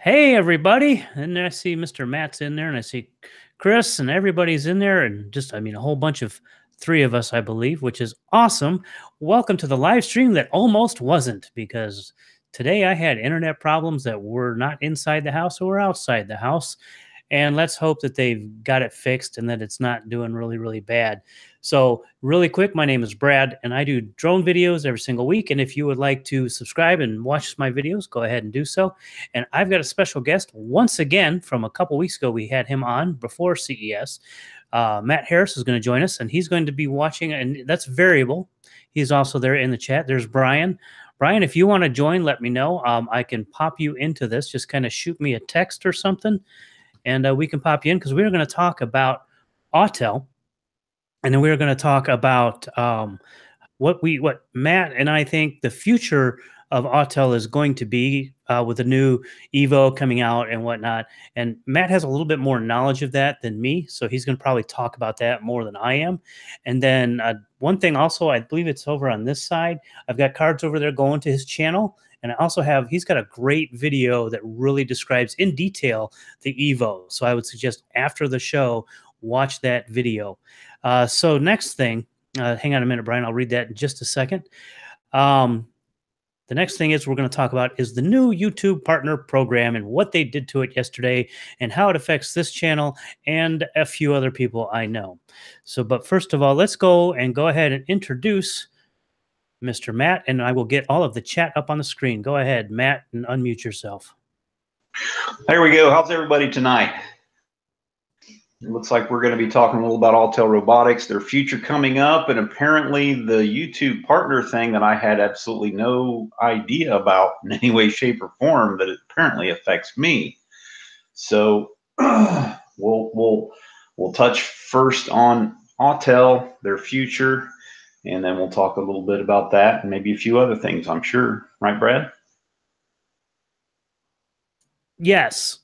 Hey, everybody. And I see Mr. Matt's in there, and I see Chris, and everybody's in there, and a whole bunch of three of us, I believe, which is awesome. Welcome to the live stream that almost wasn't, because today I had internet problems that were not inside the house or outside the house. And let's hope that they've got it fixed and that it's not doing really, really bad. So, really quick, my name is Brad, and I do drone videos every single week. And if you would like to subscribe and watch my videos, go ahead and do so. And I've got a special guest once again from a couple weeks ago. We had him on before CES. Matt Harris is going to join us, and he's going to be watching, and that's variable. He's also there in the chat. There's Brian. Brian, if you want to join, let me know. I can pop you into this. Just kind of shoot me a text or something, and we can pop you in, because we're going to talk about Autel, and then we're going to talk about what Matt and I think the future of Autel is going to be with the new Evo coming out and whatnot. And Matt has a little bit more knowledge of that than me, so he's going to probably talk about that more than I am. And then one thing also, I believe it's over on this side. I've got cards over there going to his channel. And I also have, he's got a great video that really describes in detail the Evo. So I would suggest after the show, watch that video. So next thing, hang on a minute, Brian, I'll read that in just a second. The next thing is we're going to talk about is the new YouTube partner program and what they did to it yesterday and how it affects this channel and a few other people I know. So, but first of all, let's go ahead and introduce Mr. Matt, and I will get all of the chat up on the screen. Go ahead, Matt, and unmute yourself. There we go. How's everybody tonight? It looks like we're going to be talking a little about Autel Robotics, their future coming up, and apparently the YouTube partner thing that I had absolutely no idea about in any way, shape, or form, that it apparently affects me. So we'll touch first on Autel, their future, and then we'll talk a little bit about that and maybe a few other things, I'm sure. Right, Brad? Yes.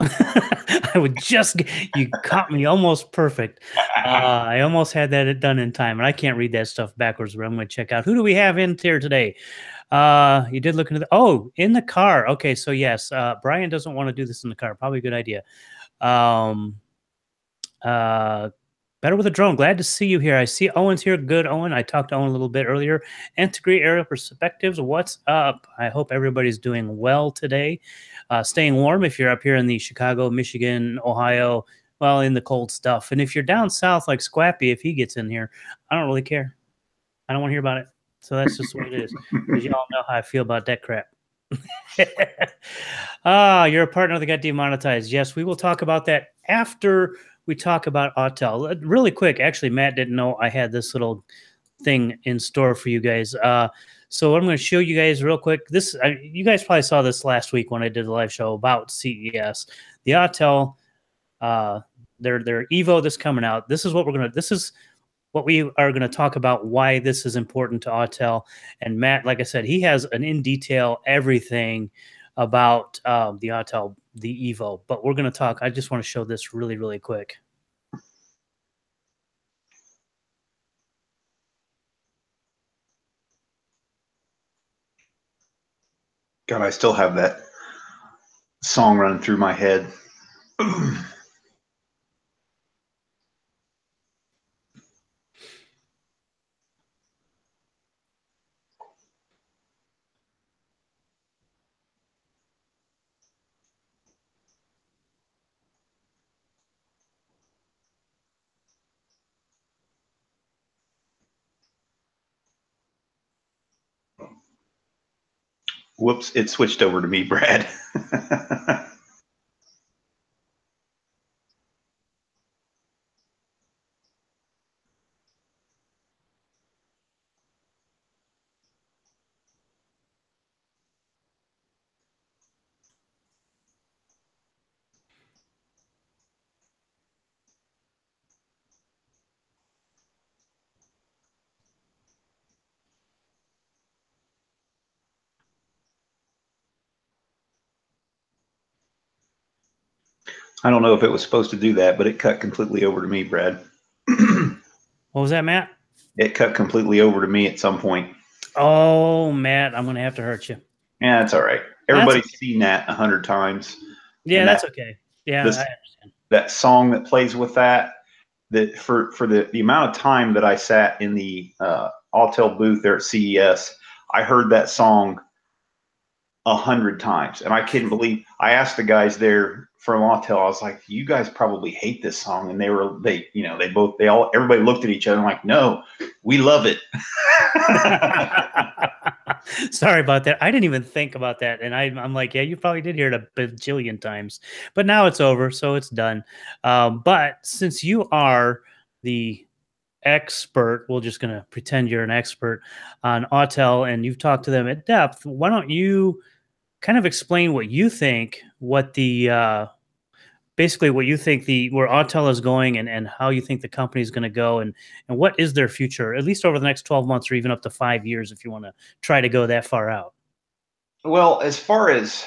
You caught me almost perfect. I almost had that done in time, and I can't read that stuff backwards, but I'm going to check out. Who do we have in here today? You did look into in the car. Okay, so yes, Brian doesn't want to do this in the car. Probably a good idea. Better with a drone. Glad to see you here. I see Owen's here. Good, Owen. I talked to Owen a little bit earlier. Integrate aerial perspectives. What's up? I hope everybody's doing well today. Staying warm if you're up here in the Chicago, Michigan, Ohio, well, in the cold stuff. And if you're down south like Squappy, if he gets in here, I don't really care. I don't want to hear about it. So that's just what it is. Because y'all know how I feel about that crap. You're a partner that got demonetized. Yes, we will talk about that after we talk about Autel. Really quick, actually, Matt didn't know I had this little thing in store for you guys. So what I'm going to show you guys real quick. You guys probably saw this last week when I did a live show about CES. The Autel, their Evo that's coming out. This is what we are going to talk about, why this is important to Autel. And Matt, like I said, he has an in detail everything about the Autel, the Evo. But we're going to talk. I just want to show this really, really quick. God, I still have that song running through my head. Whoops, it switched over to me, Brad. I don't know if it was supposed to do that, but it cut completely over to me, Brad. What was that, Matt? It cut completely over to me at some point. Oh, Matt, I'm going to have to hurt you. Yeah, that's all right. Everybody's seen that 100 times. Yeah, And that's okay. Yeah, I this understand. that song that plays with that, that for the amount of time that I sat in the Autel booth there at CES, I heard that song 100 times, and I couldn't believe. I asked the guys there from Autel, I was like, "You guys probably hate this song," and everybody looked at each other and like, "No, we love it." Sorry about that. I didn't even think about that, and I'm like, yeah, you probably did hear it a bajillion times, but now it's over, so it's done. But since you are the expert, we're just going to pretend you're an expert on Autel, and you've talked to them at depth. Why don't you kind of explain what you think, what the basically what you think the where Autel is going, and how you think the company is going to go, and what is their future, at least over the next 12 months or even up to 5 years, if you want to try to go that far out. Well, as far as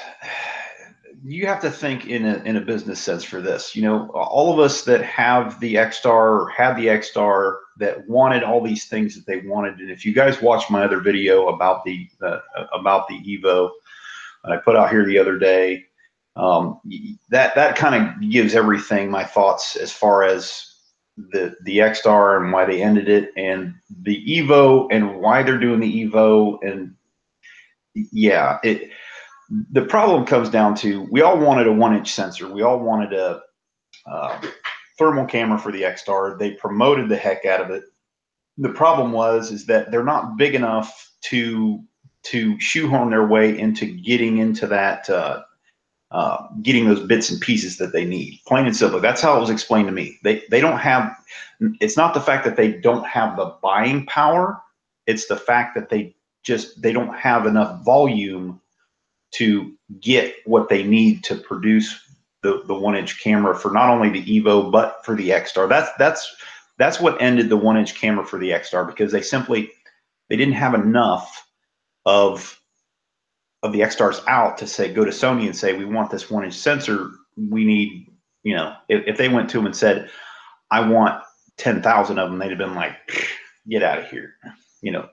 you have to think in a business sense for this, all of us that have the X-Star or had the X-Star that wanted all these things that they wanted, and if you guys watched my other video about the Evo that I put out here the other day, that kind of gives everything my thoughts as far as the X-Star and why they ended it, and the Evo and why they're doing the Evo, and yeah, the problem comes down to, we all wanted a 1-inch sensor. We all wanted a thermal camera for the X-Star. They promoted the heck out of it. The problem is that they're not big enough to shoehorn their way into getting into that, getting those bits and pieces that they need. Plain and simple. That's how it was explained to me. They don't have. It's not the fact that they don't have the buying power. It's the fact that they don't have enough volume to get what they need to produce the 1-inch camera for not only the Evo but for the X-Star. That's what ended the 1-inch camera for the X-Star, because they didn't have enough of the X-Stars out to say, go to Sony and say, we want this 1-inch sensor. We need, if they went to them and said, I want 10,000 of them, they'd have been like, get out of here.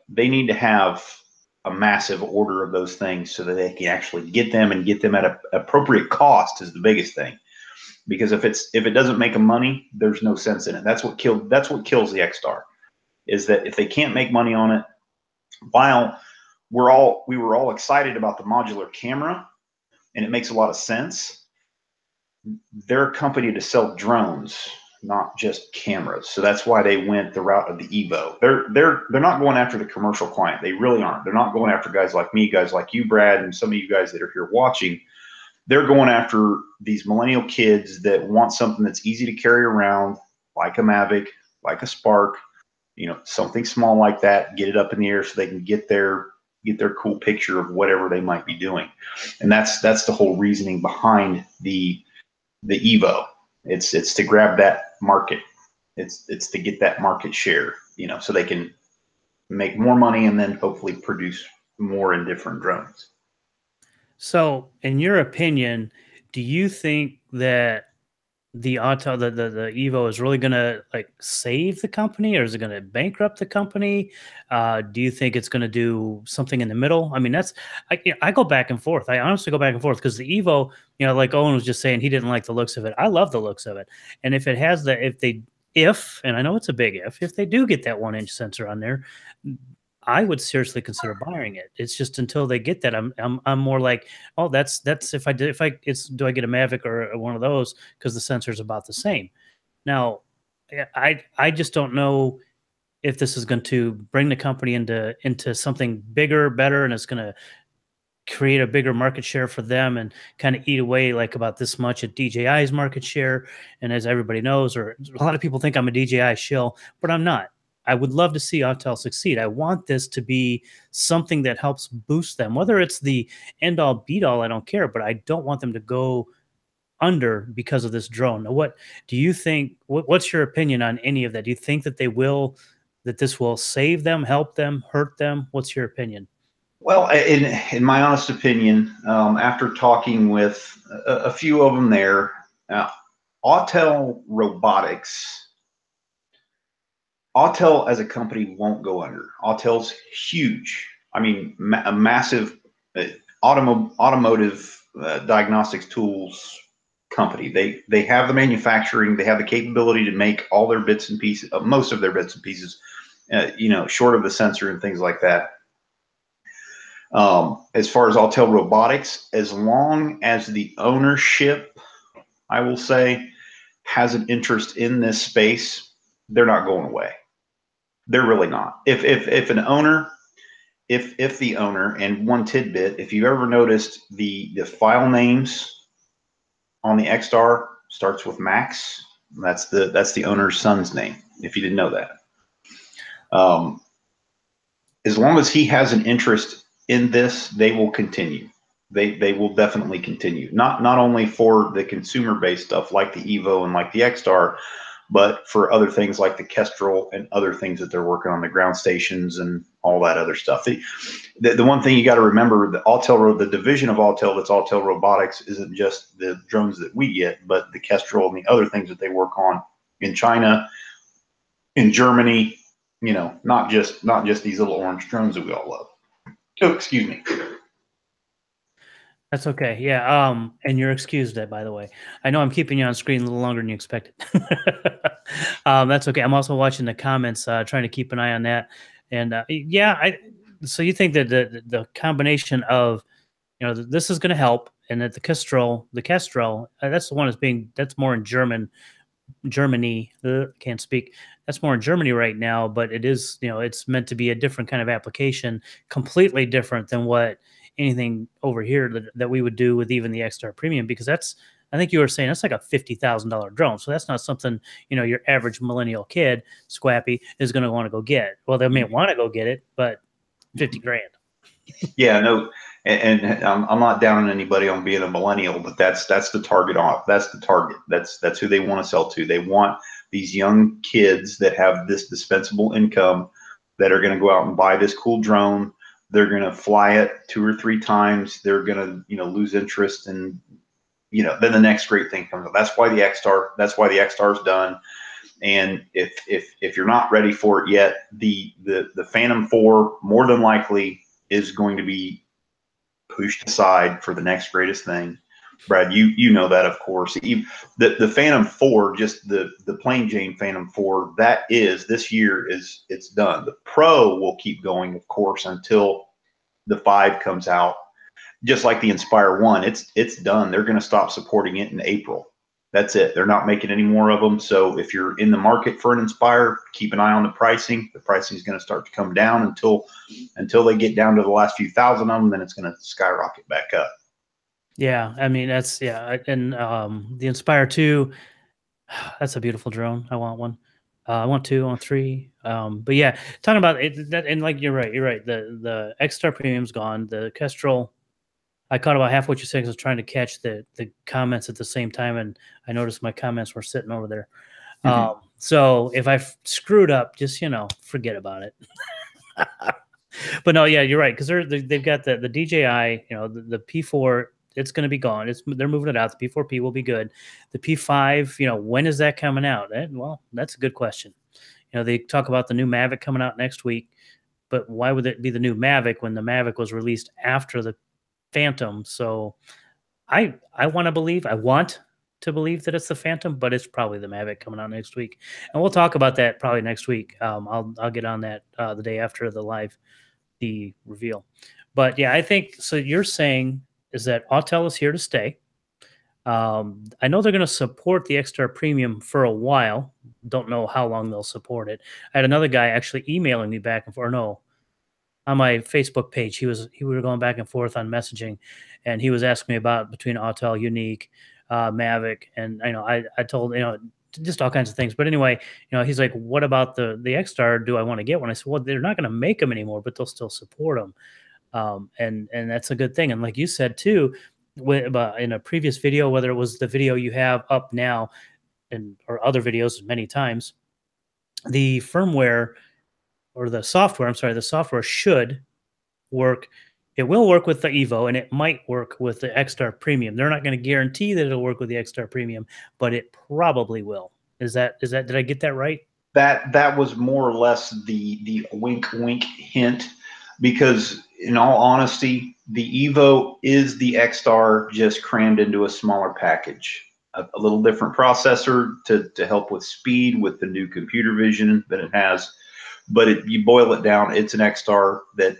They need to have a massive order of those things so that they can actually get them, and get them at an appropriate cost is the biggest thing. Because if it doesn't make them money, there's no sense in it. That's what kills the X-Star, is that if they can't make money on it, while we were all excited about the modular camera, and it makes a lot of sense, they're a company to sell drones, not just cameras. So that's why they went the route of the Evo. They're not going after the commercial client. They really aren't. They're not going after guys like me, guys like you, Brad, and some of you guys that are here watching. They're going after these millennial kids that want something that's easy to carry around, like a Mavic, like a Spark, something small like that. Get it up in the air so they can get their cool picture of whatever they might be doing. And that's the whole reasoning behind the Evo. It's to grab that market. It's to get that market share, so they can make more money and then hopefully produce more and different drones. So, in your opinion, do you think that the Autel, the Evo, is really going to like save the company, or is it going to bankrupt the company? Do you think it's going to do something in the middle? I mean, I go back and forth. I honestly go back and forth, because the Evo, like Owen was just saying, he didn't like the looks of it. I love the looks of it, and if it has and I know it's a big if they do get that 1-inch sensor on there, I would seriously consider buying it. It's just until they get that, I'm more like, oh, that's do I get a Mavic or one of those, because the sensor is about the same. Now, I just don't know if this is going to bring the company into something bigger, better, and it's going to create a bigger market share for them, and kind of eat away like about this much at DJI's market share. And as everybody knows, or a lot of people think I'm a DJI shill, but I'm not. I would love to see Autel succeed. I want this to be something that helps boost them. Whether it's the end all beat all, I don't care, but I don't want them to go under because of this drone. Now, what do you think? What's your opinion on any of that? Do you think that that this will save them, help them, hurt them? What's your opinion? Well, in my honest opinion, after talking with a few of them there, Autel Robotics, Autel as a company won't go under. Autel's huge. I mean, a massive automotive diagnostics tools company. They have the manufacturing, they have the capability to make all their bits and pieces, most of their bits and pieces, short of the sensor and things like that. As far as Autel Robotics, as long as the ownership, I will say, has an interest in this space, they're not going away. They're really not. If an owner, if the owner, and one tidbit, if you've ever noticed the file names on the X-Star starts with Max, that's the owner's son's name, if you didn't know that. As long as he has an interest in this, they will continue. They will definitely continue. Not only for the consumer-based stuff like the Evo and like the X-Star, but for other things like the Kestrel and other things that they're working on, the ground stations and all that other stuff. The one thing you got to remember, the division of Autel that's Autel Robotics isn't just the drones that we get, but the Kestrel and the other things that they work on in China, in Germany, not just these little orange drones that we all love. Oh, excuse me. That's okay. Yeah. And you're excused, that, by the way. I know I'm keeping you on screen a little longer than you expected. That's okay. I'm also watching the comments, trying to keep an eye on that. And yeah, so you think that the combination of, this is going to help, and that the Kestrel, that's the one that's more in Germany. Can't speak. That's more in Germany right now, but it is, it's meant to be a different kind of application, completely different than what anything over here that we would do with even the X-Star Premium, because I think you were saying that's like a $50,000 drone. So that's not something, your average millennial kid, Squappy, is going to want to go get. Well, they may want to go get it, but 50 grand. Yeah, no. And I'm not down on anybody on being a millennial, but that's the target off. That's the target. That's who they want to sell to. They want these young kids that have this dispensable income that are going to go out and buy this cool drone. They're going to fly it 2 or 3 times. They're going to, lose interest, and then the next great thing comes up. That's why the X-Star is done. And if you're not ready for it yet, the Phantom 4 more than likely is going to be pushed aside for the next greatest thing. Brad, you know that, of course. The Phantom 4, just the plain Jane Phantom 4, this year it's done. The Pro will keep going, of course, until the 5 comes out. Just like the Inspire 1, it's done. They're going to stop supporting it in April. That's it. They're not making any more of them. So if you're in the market for an Inspire, keep an eye on the pricing. The pricing is going to start to come down until they get down to the last few thousand of them. Then it's going to skyrocket back up. Yeah, I mean, that's, yeah. And the Inspire 2, that's a beautiful drone. I want one. I want 2, I want 3. But yeah, talking about it, and like you're right. The X-Star Premium's gone. The Kestrel, I caught about half what you said because I was trying to catch the comments at the same time, and I noticed my comments were sitting over there. Mm-hmm. So if I screwed up, just forget about it. But no, yeah, you're right, because they've got the DJI, the P4. It's going to be gone. They're moving it out. The P4P will be good. The P5, when is that coming out? Well, that's a good question. They talk about the new Mavic coming out next week, but why would it be the new Mavic when the Mavic was released after the Phantom? So I want to believe that it's the Phantom, but it's probably the Mavic coming out next week, and we'll talk about that probably next week. I'll get on that the day after the reveal. But yeah, I think so. You're saying is that Autel is here to stay. I know they're going to support the X-Star Premium for a while. Don't know how long they'll support it. I had another guy actually emailing me back and forth. No, on my Facebook page, we were going back and forth on messaging, and he was asking me about between Autel, Unique, Mavic, and I told just all kinds of things. But anyway, he's like, "What about the X-Star? Do I want to get one?" I said, "Well, they're not going to make them anymore, but they'll still support them." And that's a good thing. And like you said too, in a previous video, whether it was the video you have up now or other videos many times, the firmware or the software, the software should work. It will work with the Evo, and it might work with the X-Star Premium. They're not going to guarantee that it'll work with the X-Star Premium, but it probably will. Is that did I get that right? That was more or less the wink hint, because in all honesty, the Evo is the X-Star just crammed into a smaller package. a little different processor to help with speed with the new computer vision that it has. But you boil it down, it's an X-Star that,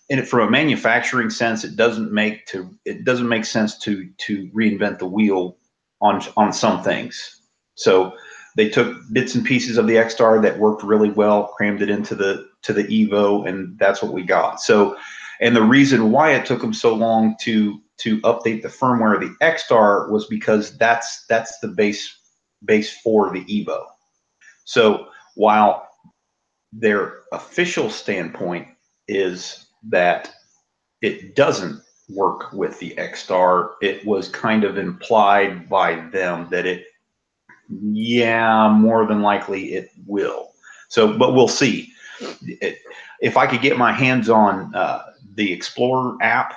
and from a manufacturing sense, it doesn't make sense to reinvent the wheel on some things. So they took bits and pieces of the X-Star that worked really well, crammed it into the Evo, and that's what we got. So, and the reason why it took them so long to update the firmware of the X-Star was because that's the base for the Evo. So while their official standpoint is that it doesn't work with the X-Star, it was kind of implied by them that more than likely it will. So, but we'll see. If I could get my hands on the Explorer app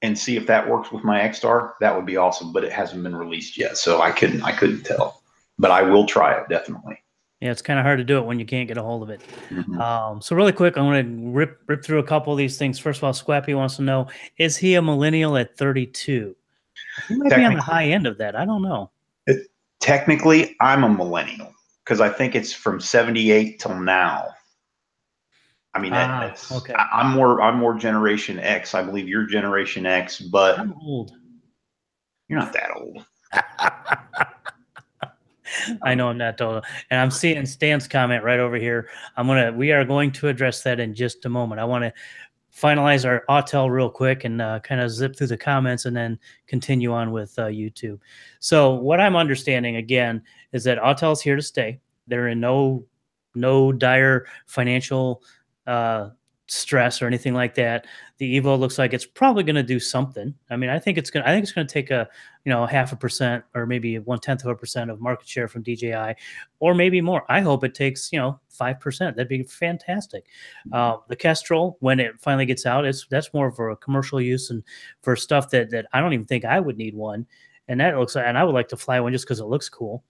and see if that works with my X-Star, that would be awesome. But it hasn't been released yet, so I couldn't tell. But I will try it, definitely. Yeah, it's kind of hard to do it when you can't get a hold of it. Mm-hmm. So really quick, I'm going to rip through a couple of these things. First of all, Squappy wants to know, is he a millennial at 32? He might be on the high end of that. I don't know. Technically, I'm a millennial because I think it's from 78 till now. I mean, okay. I'm more Generation X. I believe you're Generation X, but I'm old. You're not that old. I know I'm not old, and I'm seeing Stan's comment right over here. We are going to address that in just a moment. I want to finalize our Autel real quick and kind of zip through the comments and then continue on with YouTube. So what I'm understanding again is that Autel's here to stay. They're in no dire financial stress or anything like that. The Evo looks like it's probably going to do something. I mean, I think it's going to take a 0.5% or maybe 0.1% of market share from DJI, or maybe more. I hope it takes 5%. That'd be fantastic. The Kestrel, when it finally gets out, that's more for a commercial use and for stuff that I don't even think I would need one. And that looks like, and I would like to fly one just because it looks cool.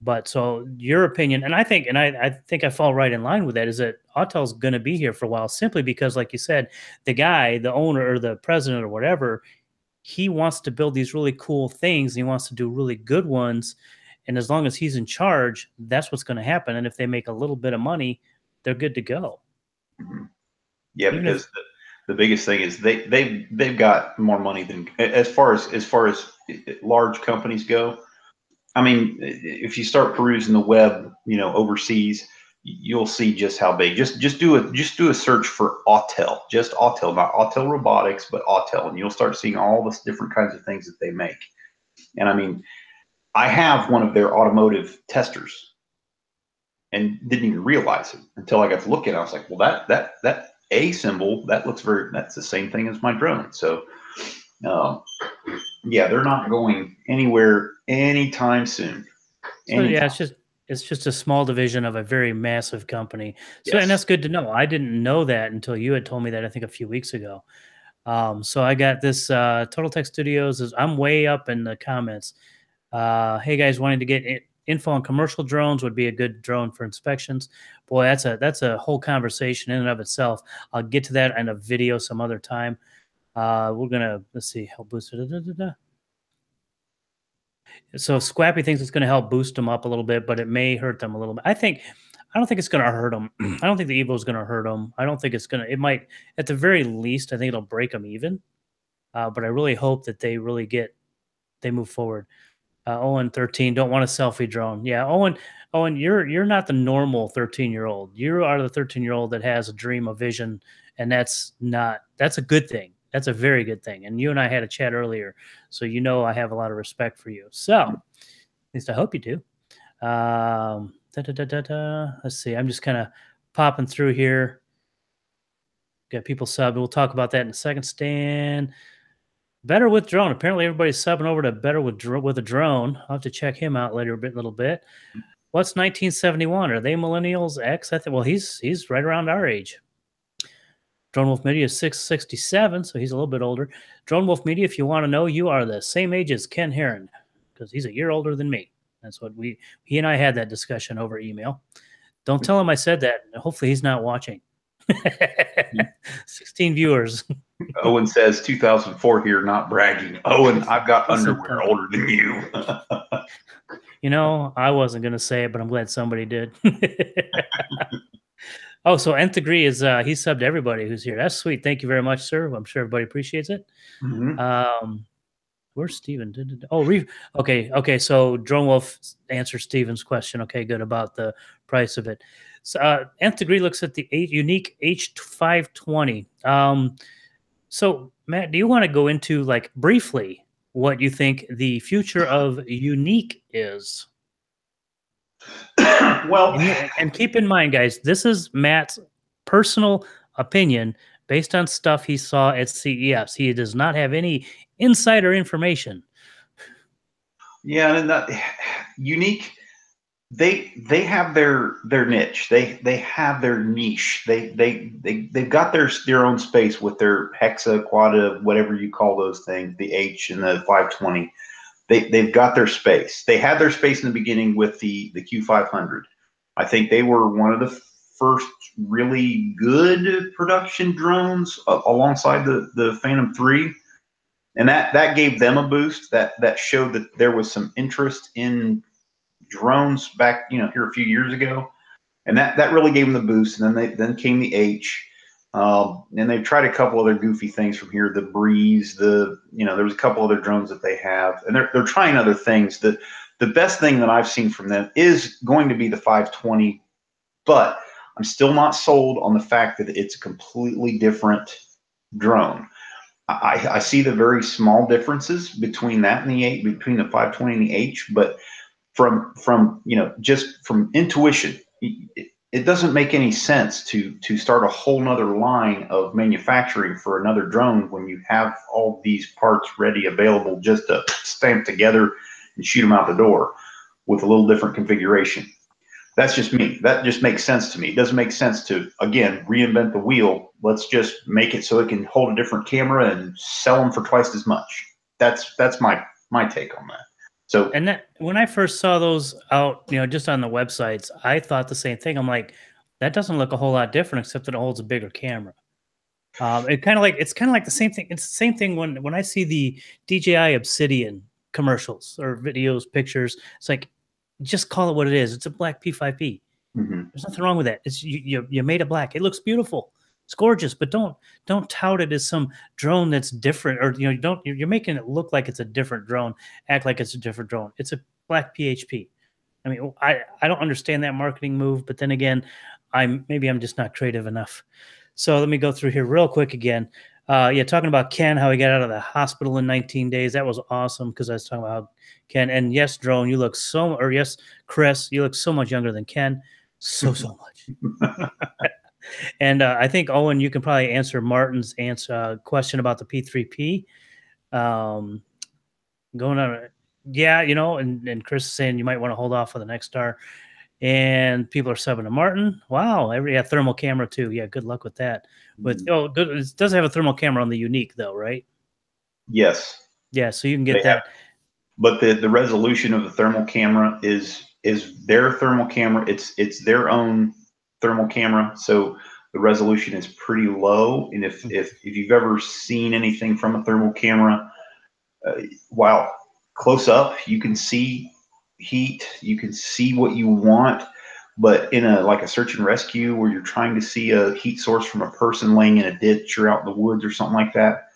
But so your opinion, and I think I fall right in line with that, is that Autel's going to be here for a while, simply because, like you said, the owner or the president or whatever, he wants to build these really cool things. And he wants to do really good ones. And as long as he's in charge, that's what's going to happen. And if they make a little bit of money, they're good to go. Mm-hmm. Yeah, because the biggest thing is they've got more money than as far as large companies go. I mean, if you start perusing the web, overseas, you'll see just how big. Just do a search for Autel, just Autel, not Autel Robotics, but Autel, and you'll start seeing all the different kinds of things that they make. And I mean, I have one of their automotive testers, and didn't even realize it until I got to look at it. I was like, well, that A symbol, that's the same thing as my drone. So. Yeah, they're not going anywhere anytime soon. So yeah, it's just a small division of a very massive company. So, and that's good to know. I didn't know that until you had told me that, I think, a few weeks ago. So I got this Total Tech Studios. I'm way up in the comments. Hey guys, wanting to get info on commercial drones would be a good drone for inspections. Boy, that's a whole conversation in and of itself. I'll get to that in a video some other time. We're gonna, let's see, help boost it. So Squappy thinks it's going to help boost them up a little bit, but it may hurt them a little bit. I don't think it's going to hurt them. I don't think the Evo is going to hurt them. I don't think it's going to. It might, at the very least, I think it'll break them even. But I really hope that they move forward. Owen 13, don't want a selfie drone. Yeah, Owen, you're not the normal 13-year-old. You are the 13-year-old that has a dream, a vision, and that's a good thing. That's a very good thing. And you and I had a chat earlier, so I have a lot of respect for you. So, at least I hope you do. Let's see. I'm just kind of popping through here. Got people subbed. We'll talk about that in a second. Stan, Better with Drone. Apparently, everybody's subbing over to Better with a Drone. I'll have to check him out later a little bit. What's 1971? Are they millennials? X? I think. Well, he's right around our age. Drone Wolf Media is 667, so he's a little bit older. Drone Wolf Media, if you want to know, you are the same age as Ken Heron, because he's a year older than me. That's what he and I had that discussion over email. Don't tell him I said that. Hopefully he's not watching. 16 viewers. Owen says 2004 here, not bragging. Owen, I've got Listen, underwear older than you. you know, I wasn't going to say it, but I'm glad somebody did. Oh, so Nth Degree is he subbed everybody who's here. That's sweet. Thank you very much, sir. I'm sure everybody appreciates it. Mhm. Where's Steven? Oh, okay. So Drone Wolf answers Steven's question. Okay, good about the price of it. So, Nth Degree looks at the unique H520. So Matt, do you want to go into like briefly what you think the future of unique is? Well, And keep in mind, guys, this is Matt's personal opinion based on stuff he saw at CES. He does not have any insider information. yeah, and that unique. They have their niche. They have their niche. They've got their own space with their hexa, quada, whatever you call those things, the H and the 520. They've got their space. They had their space in the beginning with the Q500. I think they were one of the first really good production drones alongside the Phantom 3, and that gave them a boost. That showed that there was some interest in drones back, here a few years ago, and that really gave them the boost. And then came the H, and they've tried a couple other goofy things from here. The Breeze, there was a couple other drones that they have, and they're trying other things. The best thing that I've seen from them is going to be the 520, but I'm still not sold on the fact that it's a completely different drone. I see the very small differences between that and the H, between the 520 and the H, but from just from intuition, it doesn't make any sense to start a whole nother line of manufacturing for another drone when you have all these parts ready available just to stamp together and shoot them out the door with a little different configuration. That's just me. That just makes sense to me. It doesn't make sense to, again, reinvent the wheel. Let's just make it so it can hold a different camera and sell them for twice as much. That's my take on that. So, and that when I first saw those out, just on the websites, I thought the same thing. I'm like, that doesn't look a whole lot different, except that it holds a bigger camera. It's kind of like the same thing. It's the same thing when I see the DJI Obsidian commercials or videos, pictures. It's like, just call it what it is. It's a black P5P. mhm. There's nothing wrong with that. It's you made it black. It looks beautiful. It's gorgeous, but don't tout it as some drone that's different, or you're making it look like it's a different drone, act like it's a different drone. It's a black PHP. I mean, I don't understand that marketing move, but then again, maybe I'm just not creative enough. So let me go through here real quick again. Yeah, talking about Ken, how he got out of the hospital in 19 days. That was awesome because I was talking about how Ken. And yes, Drone, you look or yes, Chris, you look so much younger than Ken. So much. And I think, Owen, you can probably answer Martin's question about the P3P. Going on, yeah, and Chris is saying you might want to hold off for the next star. And people are subbing to Martin. Wow, thermal camera too. Yeah, good luck with that. But it does have a thermal camera on the Unique though, right? Yes. Yeah, so you can get that. But the resolution of the thermal camera is their thermal camera. It's their own thermal camera, so the resolution is pretty low. And if you've ever seen anything from a thermal camera, while close up, you can see heat, you can see what you want. But in a search and rescue where you're trying to see a heat source from a person laying in a ditch or out in the woods or something like that,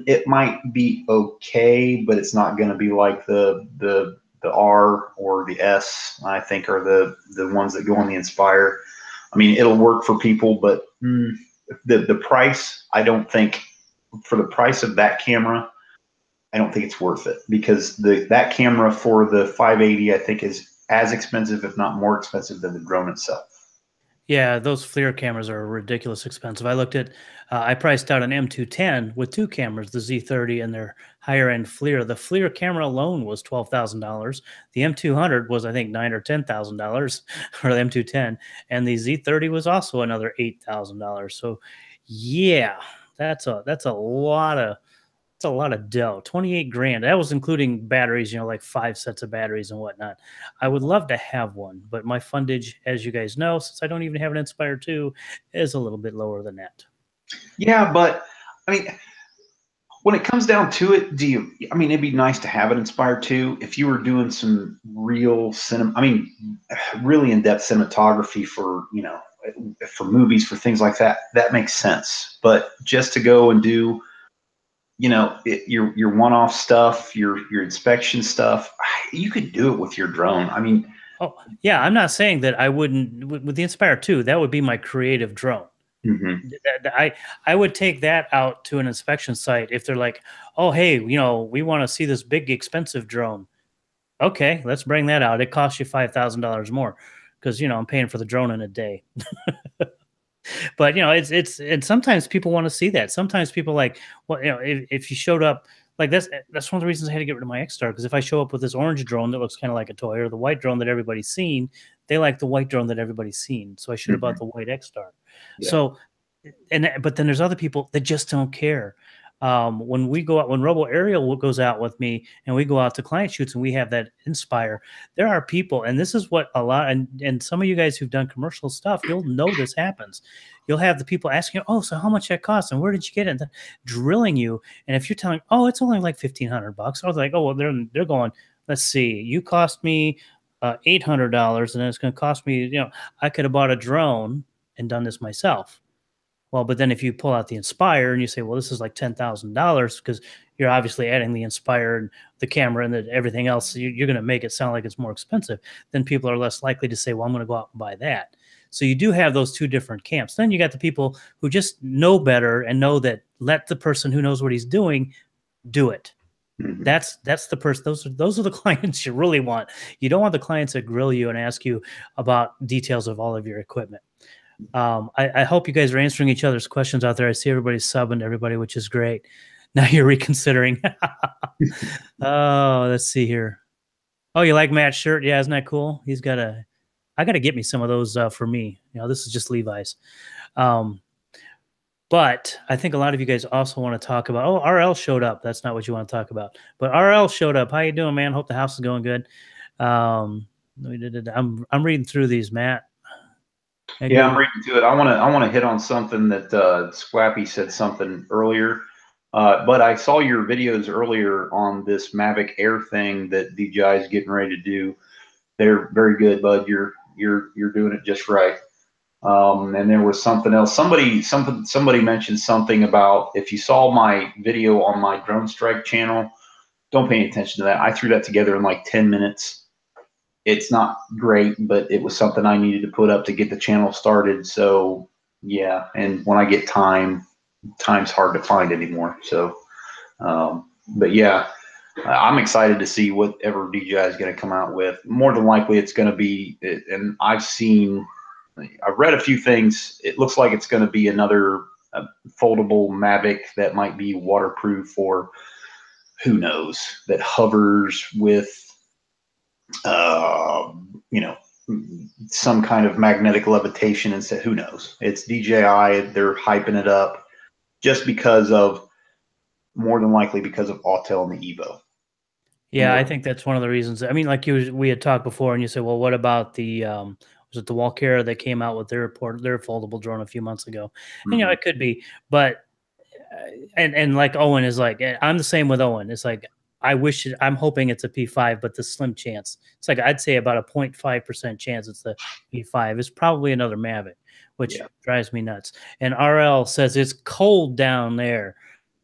it might be okay, but it's not going to be like the R or the S, I think, are the ones that go on the Inspire. I mean, it'll work for people, but the price, I don't think, for the price of that camera, I don't think it's worth it, because that camera for the 580, I think, is as expensive, if not more expensive, than the drone itself. Yeah, those FLIR cameras are ridiculous expensive. I priced out an M210 with two cameras, the Z30 and their higher end FLIR. The FLIR camera alone was $12,000. The M200 was, I think, $9,000 or $10,000 for the M210, and the Z30 was also another $8,000. So, yeah, that's a lot of dough. 28 grand. That was including batteries, like 5 sets of batteries and whatnot. I would love to have one, but my fundage, as you guys know, since I don't even have an Inspire 2, is a little bit lower than that. Yeah, but I mean, when it comes down to it, I mean, it'd be nice to have it Inspire too. If you were doing some real cinema, I mean, really in-depth cinematography for, for movies, for things like that, that makes sense. But just to go and do, your one-off stuff, your inspection stuff, you could do it with your drone. I mean, Oh, yeah, I'm not saying that I wouldn't with the Inspire 2, that would be my creative drone. mhm. I would take that out to an inspection site if they're like, "Oh, hey, we want to see this big expensive drone." Okay, let's bring that out. It costs you $5,000 more because I'm paying for the drone in a day. But it's and sometimes people want to see that. Sometimes people like, well, if you showed up like that's one of the reasons I had to get rid of my X-Star, because if I show up with this orange drone that looks kind of like a toy, or the white drone that everybody's seen, they like the white drone that everybody's seen. So I should have bought Mhm. the white X-Star. Yeah. So but then there's other people that just don't care. When we go out, when Robo Aerial goes out with me, and we go out to client shoots, and we have that Inspire, there are people, and this is what a lot, and some of you guys who've done commercial stuff, you'll know this happens. You'll have the people asking you, "Oh, so how much that costs, and where did you get it?" And drilling you, and if you're telling, "Oh, it's only like $1,500," I was like, "Oh, well, they're going. Let's see, you cost me $800, and it's going to cost me, I could have bought a drone and done this myself." Well, but then if you pull out the Inspire and you say, well, this is like $10,000 because you're obviously adding the Inspire and the camera and everything else, you're going to make it sound like it's more expensive. Then people are less likely to say, well, I'm going to go out and buy that. So you do have those two different camps. Then you got the people who just know better and know that let the person who knows what he's doing do it. Mhm. That's the person. Those are the clients you really want. You don't want the clients that grill you and ask you about details of all of your equipment. I hope you guys are answering each other's questions out there. I see everybody's subbing to everybody, which is great. Now you're reconsidering. Oh, let's see here. Oh, you like Matt's shirt? Yeah, isn't that cool? I got to get me some of those for me. This is just Levi's. Um, but I think a lot of you guys also want to talk about, oh, RL showed up. That's not what you want to talk about. But RL showed up. How you doing, man? Hope the house is going good. Um, I'm reading through these, Matt. Hey, Yeah, I'm good. reading to it. I want to hit on something that Swappy said something earlier. But I saw your videos earlier on this Mavic Air thing that DJI is getting ready to do. They're very good, bud. You're doing it just right. And there was something else. Somebody mentioned something about, if you saw my video on my Drone Strike channel, don't pay any attention to that. I threw that together in like 10 minutes. It's not great, but it was something I needed to put up to get the channel started. So yeah, and when I get time's hard to find anymore. So, but yeah, I'm excited to see whatever DJI is going to come out with. More than likely, it's going to be, and I've read a few things. It looks like it's going to be another foldable Mavic that might be waterproof, or who knows, that hovers with, uh, you know, some kind of magnetic levitation, and said, who knows? It's DJI. They're hyping it up just because of, more than likely because of Autel and the Evo. Yeah, I More. think that's one of the reasons. I mean, like we had talked before, and you said, "Well, what about the was it the Walkera that came out with their foldable drone a few months ago?" And Mhm. it could be, but and like Owen is like, I'm the same with Owen. It's like I'm hoping it's a P5, but the slim chance. It's like I'd say about a 0.5% chance it's the P5. It's probably another Mavic, which Yeah. drives me nuts. And RL says it's cold down there.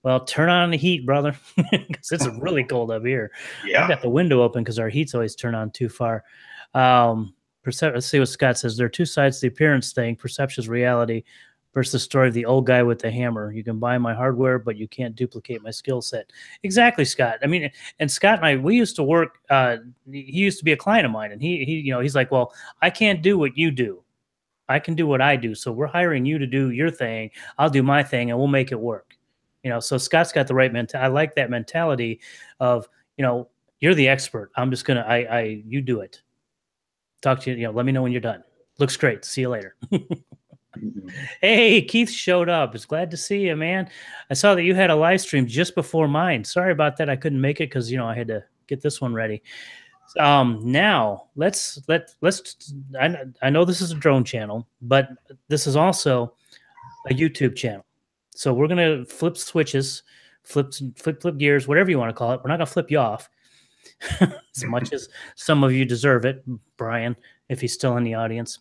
Well, turn on the heat, brother, because it's really cold up here. I've Yeah. got the window open because our heat's always turned on too far. Let's see what Scott says. There are two sides to the appearance thing: perception's reality versus the story of the old guy with the hammer. You can buy my hardware, but you can't duplicate my skill set. Exactly, Scott. I mean, and Scott and I, we used to work. He used to be a client of mine, and he's like, well, I can't do what you do. I can do what I do. So we're hiring you to do your thing. I'll do my thing, and we'll make it work. So Scott's got the right mentality. I like that mentality of, you're the expert. I'm just gonna, you do it. Talk to you. Let me know when you're done. Looks great. See you later. Mhm. Hey, Keith showed up. It's glad to see you, man. I saw that you had a live stream just before mine. Sorry about that. I couldn't make it because I had to get this one ready. Now let's. I know this is a drone channel, but this is also a YouTube channel. So we're going to flip switches, flip gears, whatever you want to call it. We're not going to flip you off as much as some of you deserve it, Brian, if he's still in the audience.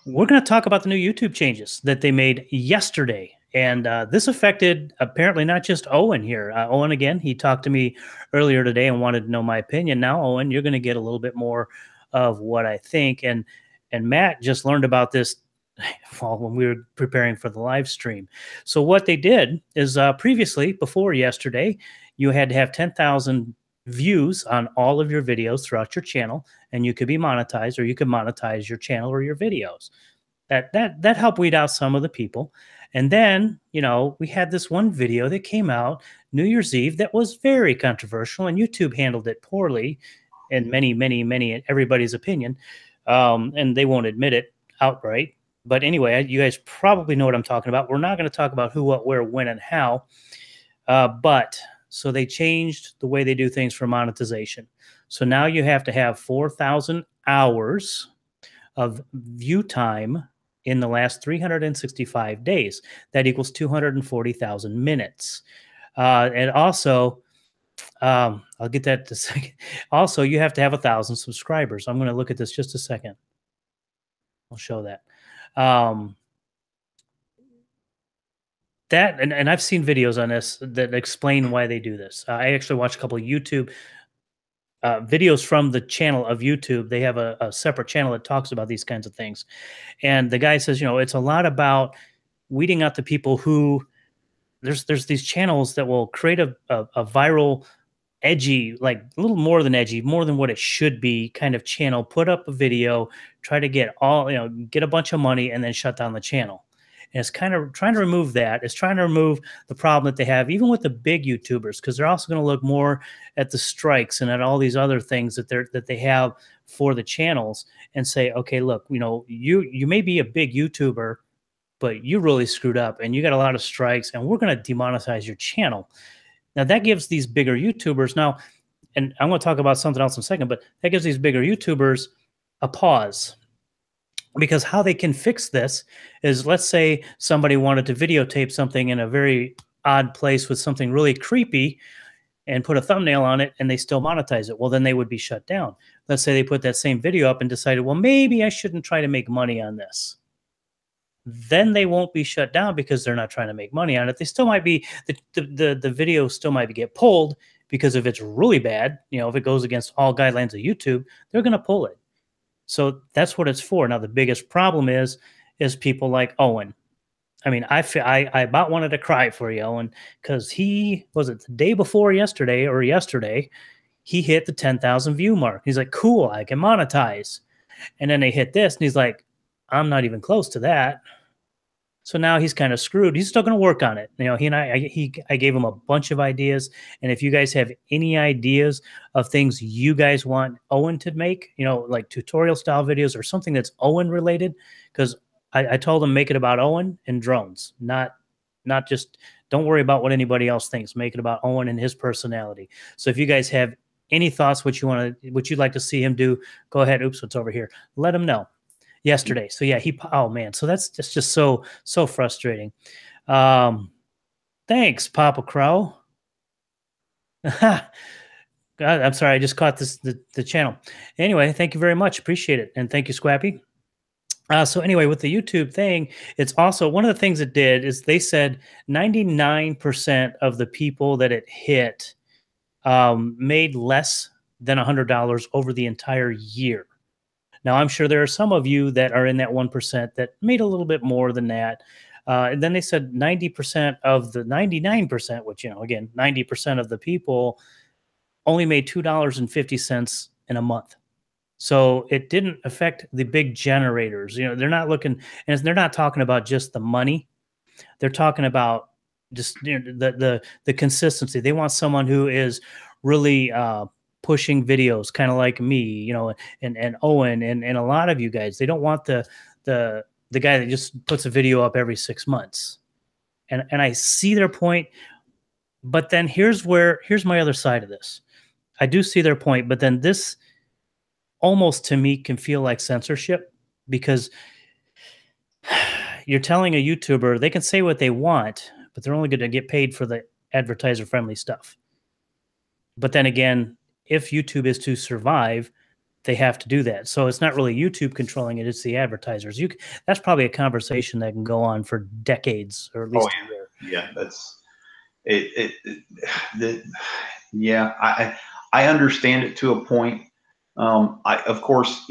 We're going to talk about the new YouTube changes that they made yesterday. And this affected apparently not just Owen here. Owen, again, he talked to me earlier today and wanted to know my opinion. Now, Owen, you're going to get a little bit more of what I think. And Matt just learned about this when we were preparing for the live stream. So what they did is previously, before yesterday, you had to have 10,000 views on all of your videos throughout your channel, and you could be monetized, or you could monetize your channel or your videos. That helped weed out some of the people. And then, you know, we had this one video that came out New Year's Eve that was very controversial, and YouTube handled it poorly in many everybody's opinion. And they won't admit it outright. But anyway, you guys probably know what I'm talking about. We're not going to talk about who, what, where, when, and how. But so they changed the way they do things for monetization. So now you have to have 4,000 hours of view time in the last 365 days. That equals 240,000 minutes. And also, I'll get that in a second. Also, you have to have 1,000 subscribers. I'm going to look at this just a second. I'll show that. That and I've seen videos on this that explain why they do this. I actually watched a couple of YouTube videos from the channel of YouTube. They have a separate channel that talks about these kinds of things. And the guy says, you know, it's a lot about weeding out the people who there's these channels that will create a viral, edgy, like a little more than edgy, more than what it should be kind of channel, put up a video, try to get get a bunch of money and then shut down the channel. And it's kind of trying to remove that. It's trying to remove the problem that they have, even with the big YouTubers, because they're also going to look more at the strikes and at all these other things that they have for the channels and say, okay, look, you know, you may be a big YouTuber, but you really screwed up and you got a lot of strikes, and we're going to demonetize your channel. Now that gives these bigger YouTubers now, and I'm going to talk about something else in a second, but that gives these bigger YouTubers a pause. Because how they can fix this is, let's say somebody wanted to videotape something in a very odd place with something really creepy and put a thumbnail on it, and they still monetize it. Well, then they would be shut down. Let's say they put that same video up and decided, well, maybe I shouldn't try to make money on this. Then they won't be shut down because they're not trying to make money on it. They still might be, the video still might get pulled, because if it's really bad, you know, if it goes against all guidelines of YouTube, they're going to pull it. So that's what it's for. Now, the biggest problem is people like Owen. I mean, I about wanted to cry for you, Owen, because he, was it the day before yesterday or yesterday, he hit the 10,000 view mark. He's like, cool, I can monetize. And then they hit this, and he's like, I'm not even close to that. So now he's kind of screwed. He's still going to work on it. You know, I gave him a bunch of ideas. And if you guys have any ideas of things you guys want Owen to make, you know, like tutorial style videos or something that's Owen related, because I told him make it about Owen and drones, not just, don't worry about what anybody else thinks. Make it about Owen and his personality. So if you guys have any thoughts, what you'd like to see him do, go ahead. Oops, what's over here? Let him know. Yesterday. So yeah, oh man. So that's just so frustrating. Thanks, Papa Crow. God, I'm sorry. I just caught the channel. Anyway, thank you very much. Appreciate it. And thank you, Squappy. So anyway, with the YouTube thing, it's also one of the things it did is they said 99% of the people that it hit made less than $100 over the entire year. Now, I'm sure there are some of you that are in that 1% that made a little bit more than that. And then they said 90% of the 99%, which, you know, again, 90% of the people only made $2.50 in a month. So it didn't affect the big generators. You know, they're not looking, and they're not talking about just the money. They're talking about just, you know, the consistency. They want someone who is really pushing videos, kind of like me, you know, and Owen and a lot of you guys. They don't want the guy that just puts a video up every 6 months. And I see their point, but then here's my other side of this. I do see their point, but then this almost to me can feel like censorship, because you're telling a YouTuber they can say what they want, but they're only going to get paid for the advertiser friendly stuff. But then again, if YouTube is to survive, they have to do that. So it's not really YouTube controlling it; it's the advertisers. That's probably a conversation that can go on for decades, or at least a year. Yeah, that's the yeah. I understand it to a point. Of course,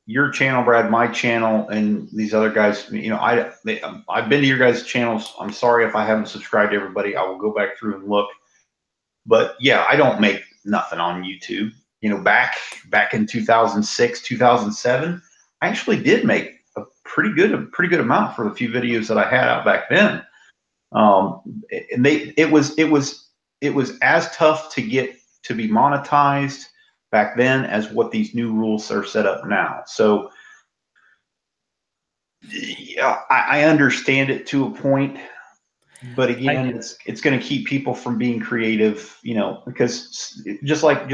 your channel, Brad, my channel, and these other guys. I've been to your guys' channels. I'm sorry if I haven't subscribed to everybody. I will go back through and look. But yeah, I don't make nothing on YouTube. Back in 2006, 2007, I actually did make a pretty good amount for the few videos that I had out back then. And it was as tough to get to be monetized back then as what these new rules are set up now. So yeah, I understand it to a point. But again, it's going to keep people from being creative, because just like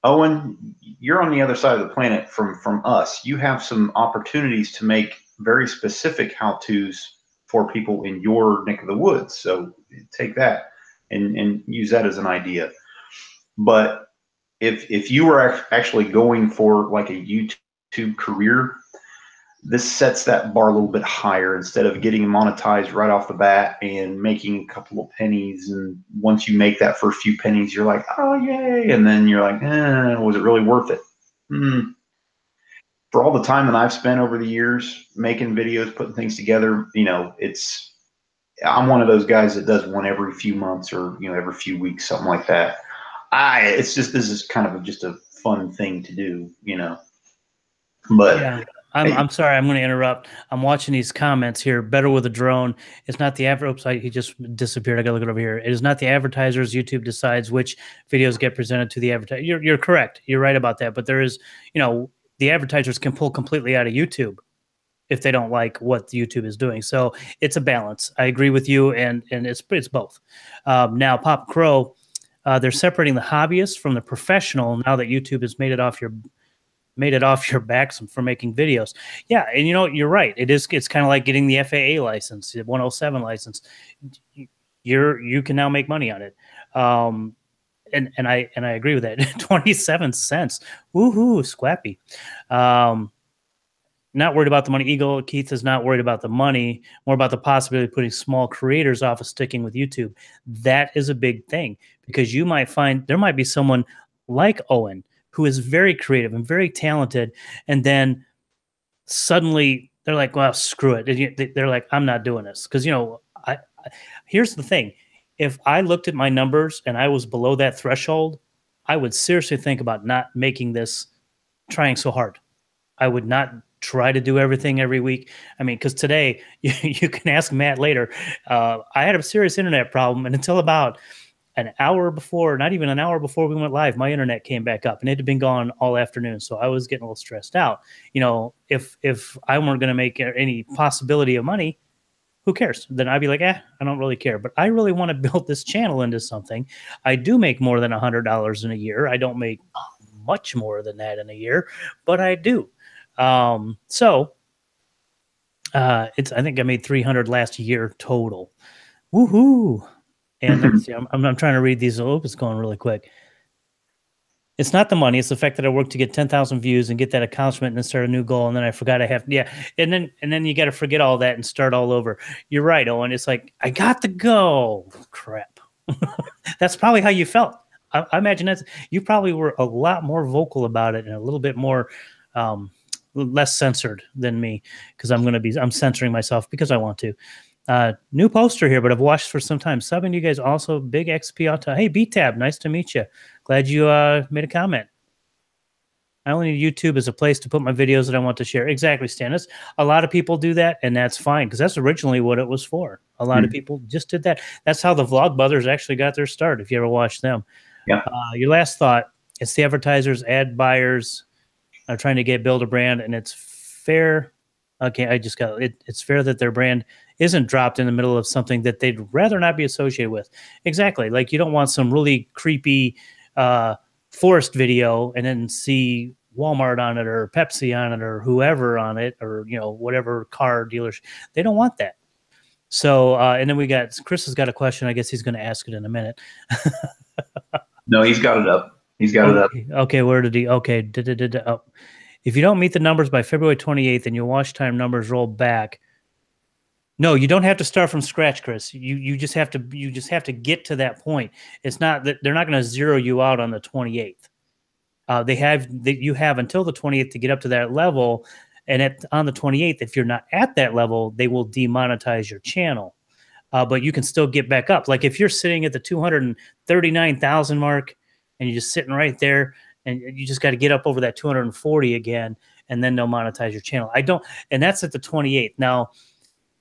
Owen, you're on the other side of the planet from us. You have some opportunities to make very specific how-tos for people in your neck of the woods. So take that and use that as an idea. But if you were actually going for like a YouTube career, this sets that bar a little bit higher. Instead of getting monetized right off the bat and making a couple of pennies, and once you make that first few pennies, you're like, oh yay, and then you're like, was it really worth it? For all the time that I've spent over the years making videos, putting things together, I'm one of those guys that does one every few months or every few weeks, something like that. This is kind of just a fun thing to do, but yeah. I'm sorry, I'm going to interrupt. I'm watching these comments here. Better with a drone. It's not the oops, he just disappeared. I got to look it over here. It is not the advertisers. YouTube decides which videos get presented to the advertiser. You're correct. You're right about that. But there is, the advertisers can pull completely out of YouTube if they don't like what YouTube is doing. So it's a balance. I agree with you, and it's both. Now, Pop Crow, they're separating the hobbyist from the professional now that YouTube has made it off your back for making videos. Yeah, and you're right. It's kind of like getting the FAA license, the 107 license. You can now make money on it. And I agree with that. 27 cents. Woohoo, squappy. Not worried about the money. Eagle Keith is not worried about the money, more about the possibility of putting small creators off of sticking with YouTube. That is a big thing, because you might find there might be someone like Owen who is very creative and very talented, and then suddenly they're like, well, screw it. They're like, I'm not doing this. Because, here's the thing. If I looked at my numbers and I was below that threshold, I would seriously think about not making this, trying so hard. I would not try to do everything every week. I mean, because today, you can ask Matt later, I had a serious internet problem, and until about an hour before, not even an hour before we went live, my internet came back up, and it had been gone all afternoon. So I was getting a little stressed out. If I weren't going to make any possibility of money, who cares? Then I'd be like, I don't really care. But I really want to build this channel into something. I do make more than $100 in a year. I don't make much more than that in a year, but I do. I think I made 300 last year total. Woohoo! And let me see. I'm trying to read these. Oh, it's going really quick. It's not the money. It's the fact that I worked to get 10,000 views and get that accomplishment and then start a new goal. And then I forgot I have, And then you got to forget all that and start all over. You're right, Owen. It's like, I got to go. Crap. That's probably how you felt. I imagine you probably were a lot more vocal about it and a little bit more, less censored than me, because I'm censoring myself because I want to. New poster here, but I've watched for some time. Subbing to you guys also. Big XP Autel. Hey, B-Tab, nice to meet you. Glad you made a comment. I only need YouTube as a place to put my videos that I want to share. Exactly, Stannis. A lot of people do that, and that's fine, because that's originally what it was for. A lot of people just did that. That's how the Vlog Brothers actually got their start, if you ever watched them. Yeah. Your last thought, it's the advertisers, ad buyers are trying to build a brand, and it's fair. Okay, I just got it. It's fair that their brand isn't dropped in the middle of something that they'd rather not be associated with. Exactly. Like, you don't want some really creepy forest video and then see Walmart on it or Pepsi on it or whoever on it, or, you know, whatever car dealership. They don't want that. So, and then we got, Chris has got a question. I guess he's going to ask it in a minute. No, he's got it up. He's got it up. Okay, where did he? Okay, oh. If you don't meet the numbers by February 28th and your watch time numbers roll back, no, you don't have to start from scratch, Chris. You just have to get to that point. It's not that they're not going to zero you out on the 28th. You have until the 28th to get up to that level, and on the 28th, if you're not at that level, they will demonetize your channel. But you can still get back up. Like if you're sitting at the 239,000 mark and you're just sitting right there, and you just got to get up over that 240 again, and then they'll monetize your channel. And that's at the 28th. Now,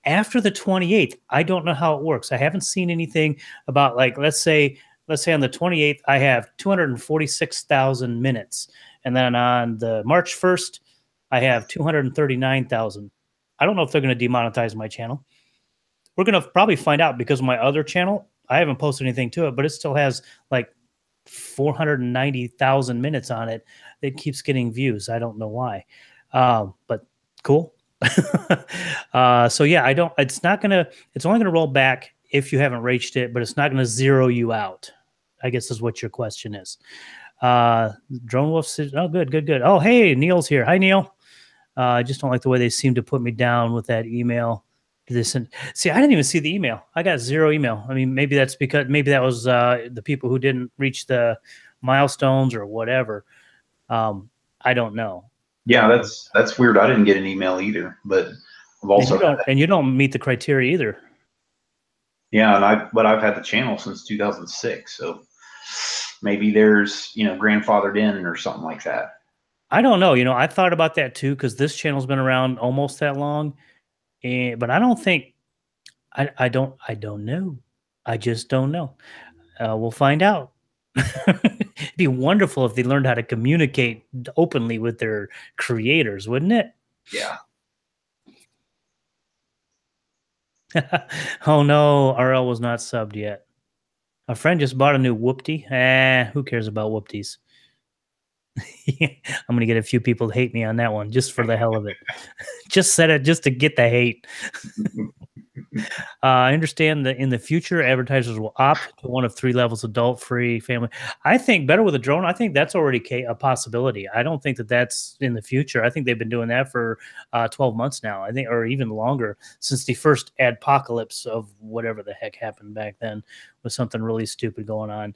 after the 28th, I don't know how it works. I haven't seen anything about, like, let's say on the 28th, I have 246,000 minutes. And then on the March 1st, I have 239,000. I don't know if they're going to demonetize my channel. We're going to probably find out, because my other channel, I haven't posted anything to it, but it still has like 490,000 minutes on it. It keeps getting views. I don't know why. But cool. So yeah, it's only gonna roll back if you haven't reached it, but it's not gonna zero you out, I guess is what your question is. Drone Wolf says, oh, good. Oh, hey, Neil's here. Hi, Neil. I just don't like the way they seem to put me down with that email. See, I didn't even see the email. I got 0 email. I mean, maybe that was the people who didn't reach the milestones or whatever. I don't know. Yeah, that's weird. I didn't get an email either, but I've also and you don't meet the criteria either. Yeah, but I've had the channel since 2006, so maybe there's, you know, grandfathered in or something like that. I don't know. You know, I thought about that too, because this channel's been around almost that long, but I don't think I don't know. I just don't know. We'll find out. It'd be wonderful if they learned how to communicate openly with their creators, wouldn't it? Yeah. Oh no, RL was not subbed yet. A friend just bought a new whoopty. Who cares about whoopties? I'm gonna get a few people to hate me on that one, just for the hell of it. Just said it just to get the hate. I understand that in the future, advertisers will opt to one of 3 levels: adult, free, family. I think better with a drone. I think that's already a possibility. I don't think that that's in the future. I think they've been doing that for 12 months now, I think, or even longer, since the first adpocalypse of whatever the heck happened back then, with something really stupid going on.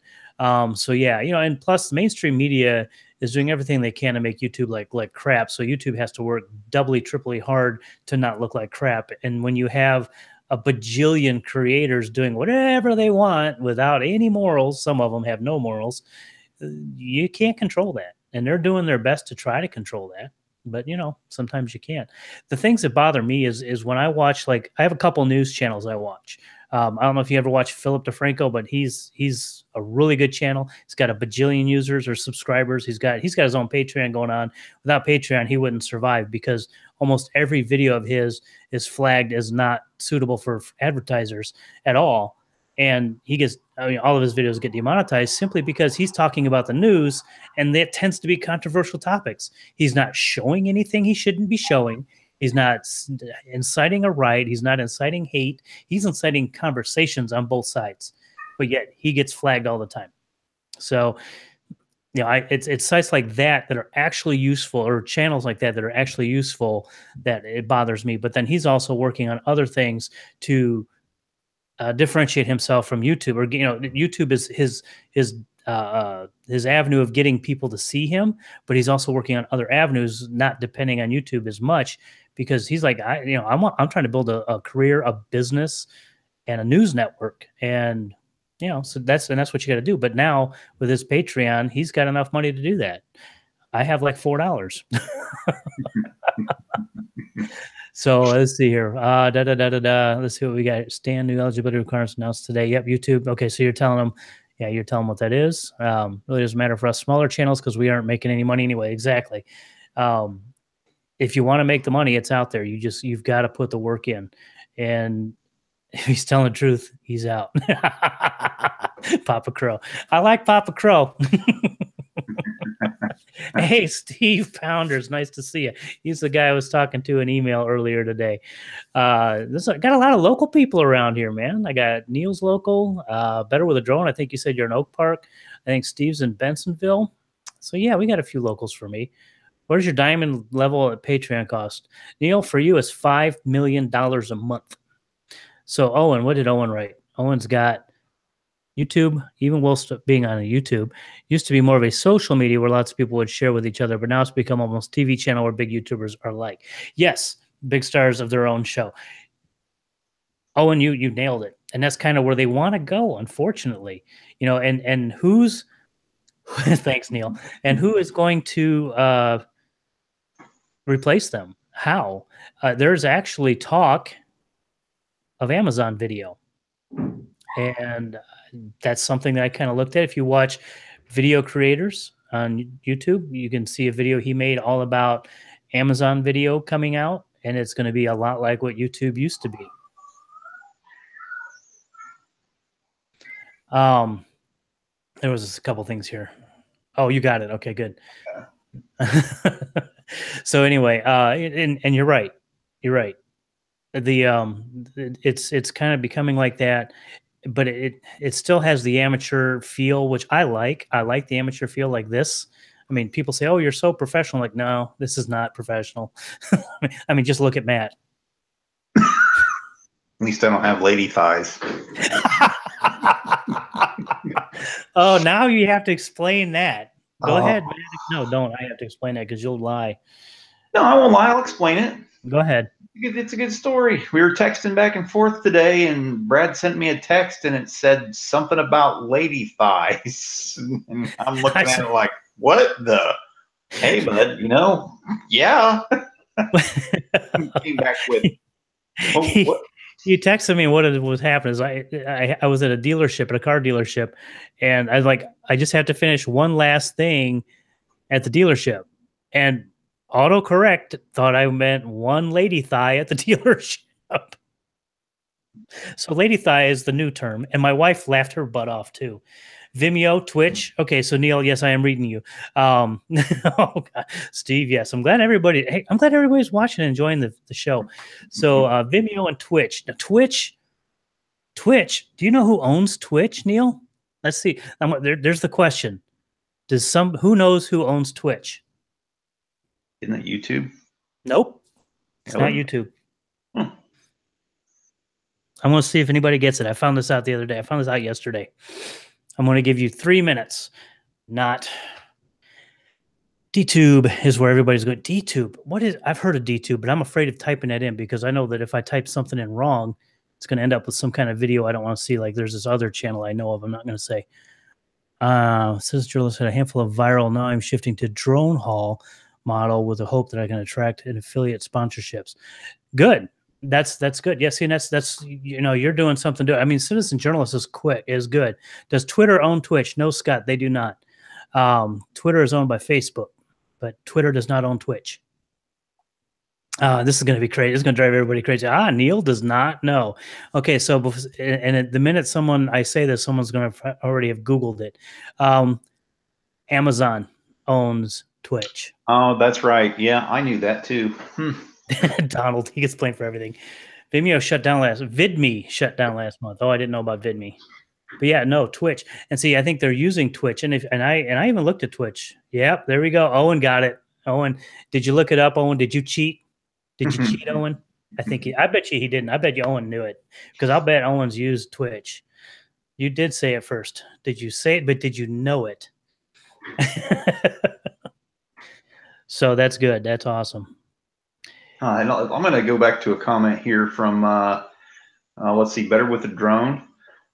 So yeah, you know, and plus mainstream media is doing everything they can to make YouTube like crap. So YouTube has to work doubly, triply hard to not look like crap. And when you have a bajillion creators doing whatever they want without any morals, some of them have no morals, you can't control that. And they're doing their best to try to control that. But, you know, sometimes you can't. The things that bother me is when I watch, like, I have a couple news channels I watch. I don't know if you ever watch Philip DeFranco, but he's a really good channel. He's got a bajillion users or subscribers. He's got his own Patreon going on. Without Patreon, he wouldn't survive, because almost every video of his is flagged as not suitable for advertisers at all. And all of his videos get demonetized simply because he's talking about the news, and that tends to be controversial topics. He's not showing anything he shouldn't be showing. He's not inciting a riot. He's not inciting hate. He's inciting conversations on both sides, but yet he gets flagged all the time. So, you know, it's sites like that are actually useful, or channels like that are actually useful, that it bothers me. But then he's also working on other things to differentiate himself from YouTube. Or, you know, YouTube is his avenue of getting people to see him, but he's also working on other avenues, not depending on YouTube as much, because he's like, I'm trying to build a career, a business, and a news network. And, you know, so that's what you got to do. But now with his Patreon, he's got enough money to do that. I have like $4. So let's see here. Let's see what we got. Stan, new eligibility requirements announced today. Yep, YouTube. Okay, so you're telling them, you're telling them what that is. Really doesn't matter for us smaller channels, because we aren't making any money anyway. Exactly. If you want to make the money, it's out there. You've got to put the work in. And if he's telling the truth, he's out. Papa Crow. I like Papa Crow. Hey, Steve Pounders, nice to see you. He's the guy I was talking to an email earlier today. This I got a lot of local people around here, man. I got Neil's local, Better with a Drone. I think you said you're in Oak Park. I think Steve's in Bensonville. So yeah, we got a few locals for me. What does your diamond level at Patreon cost? Neil, for you is $5 million a month. So Owen, what did Owen write? Owen's got YouTube, even whilst being on a YouTube, used to be more of a social media where lots of people would share with each other, but now it's become almost TV channel where big YouTubers are like. Yes, big stars of their own show. Owen, you nailed it. And that's kind of where they want to go, unfortunately. You know, and who's thanks, Neil. And who is going to replace them? How? There's actually talk of Amazon Video. And that's something that I kind of looked at. If you watch video creators on YouTube, you can see a video he made all about Amazon Video coming out, and it's going to be a lot like what YouTube used to be. There was a couple things here. Oh, you got it. Okay, good. So anyway, and you're right. You're right. It's kind of becoming like that, but it still has the amateur feel, which I like. I like the amateur feel like this. I mean, people say, "Oh, you're so professional." Like, no, this is not professional. I mean, just look at Matt. At least I don't have lady thighs. Oh, now you have to explain that. Go ahead, man. No, don't. I have to explain that because you'll lie. No, I won't lie. I'll explain it. Go ahead. It's a good story. We were texting back and forth today, and Brad sent me a text, and it said something about lady thighs. And I'm looking at it like, what the? Hey, bud, you know, yeah. Came back with, what? You texted me what was happening. Is I was at a dealership, at a car dealership, and I was like, I just have to finish one last thing at the dealership, and autocorrect thought I meant one lady thigh at the dealership. So lady thigh is the new term, and my wife laughed her butt off too. Vimeo, Twitch. Okay, so Neil, yes, I am reading you. Oh God. Steve, yes, I'm glad everybody. Hey, I'm glad everybody's watching and enjoying the show. So Vimeo and Twitch. Now, Twitch. Do you know who owns Twitch, Neil? Let's see. There's the question. Who knows who owns Twitch? Isn't that YouTube? Nope, it's not YouTube. I'm going to see if anybody gets it. I found this out the other day. I found this out yesterday. I'm going to give you 3 minutes. Not DTube is where everybody's going. DTube. What is? I've heard of DTube, but I'm afraid of typing that in because I know that if I type something in wrong, it's going to end up with some kind of video I don't want to see. Like there's this other channel I know of. I'm not going to say. Says journalist had a handful of viral. Now I'm shifting to drone haul model with the hope that I can attract an affiliate sponsorships. Good. That's good. Yes, and that's you know, you're doing something to it. I mean, citizen journalist is good. Does Twitter own Twitch? No, Scott, they do not. Twitter is owned by Facebook, but Twitter does not own Twitch. This is going to be crazy. It's going to drive everybody crazy. Neil does not know. Okay, so the minute I say this, someone's going to already have Googled it. Amazon owns Twitch. Oh, that's right. Yeah, I knew that too. Donald, he gets blamed for everything. Vimeo shut down VidMe shut down last month. Oh, I didn't know about VidMe. But yeah, no, Twitch. And see, I think they're using Twitch. And I even looked at Twitch. Yep, there we go. Owen got it. Owen, did you look it up, Owen? Did you cheat? Did you cheat, Owen? I bet you he didn't. I bet you Owen knew it. Because I'll bet Owen's used Twitch. You did say it first. Did you say it, but did you know it? So that's good. That's awesome. I'm going to go back to a comment here from, let's see, Better with a Drone.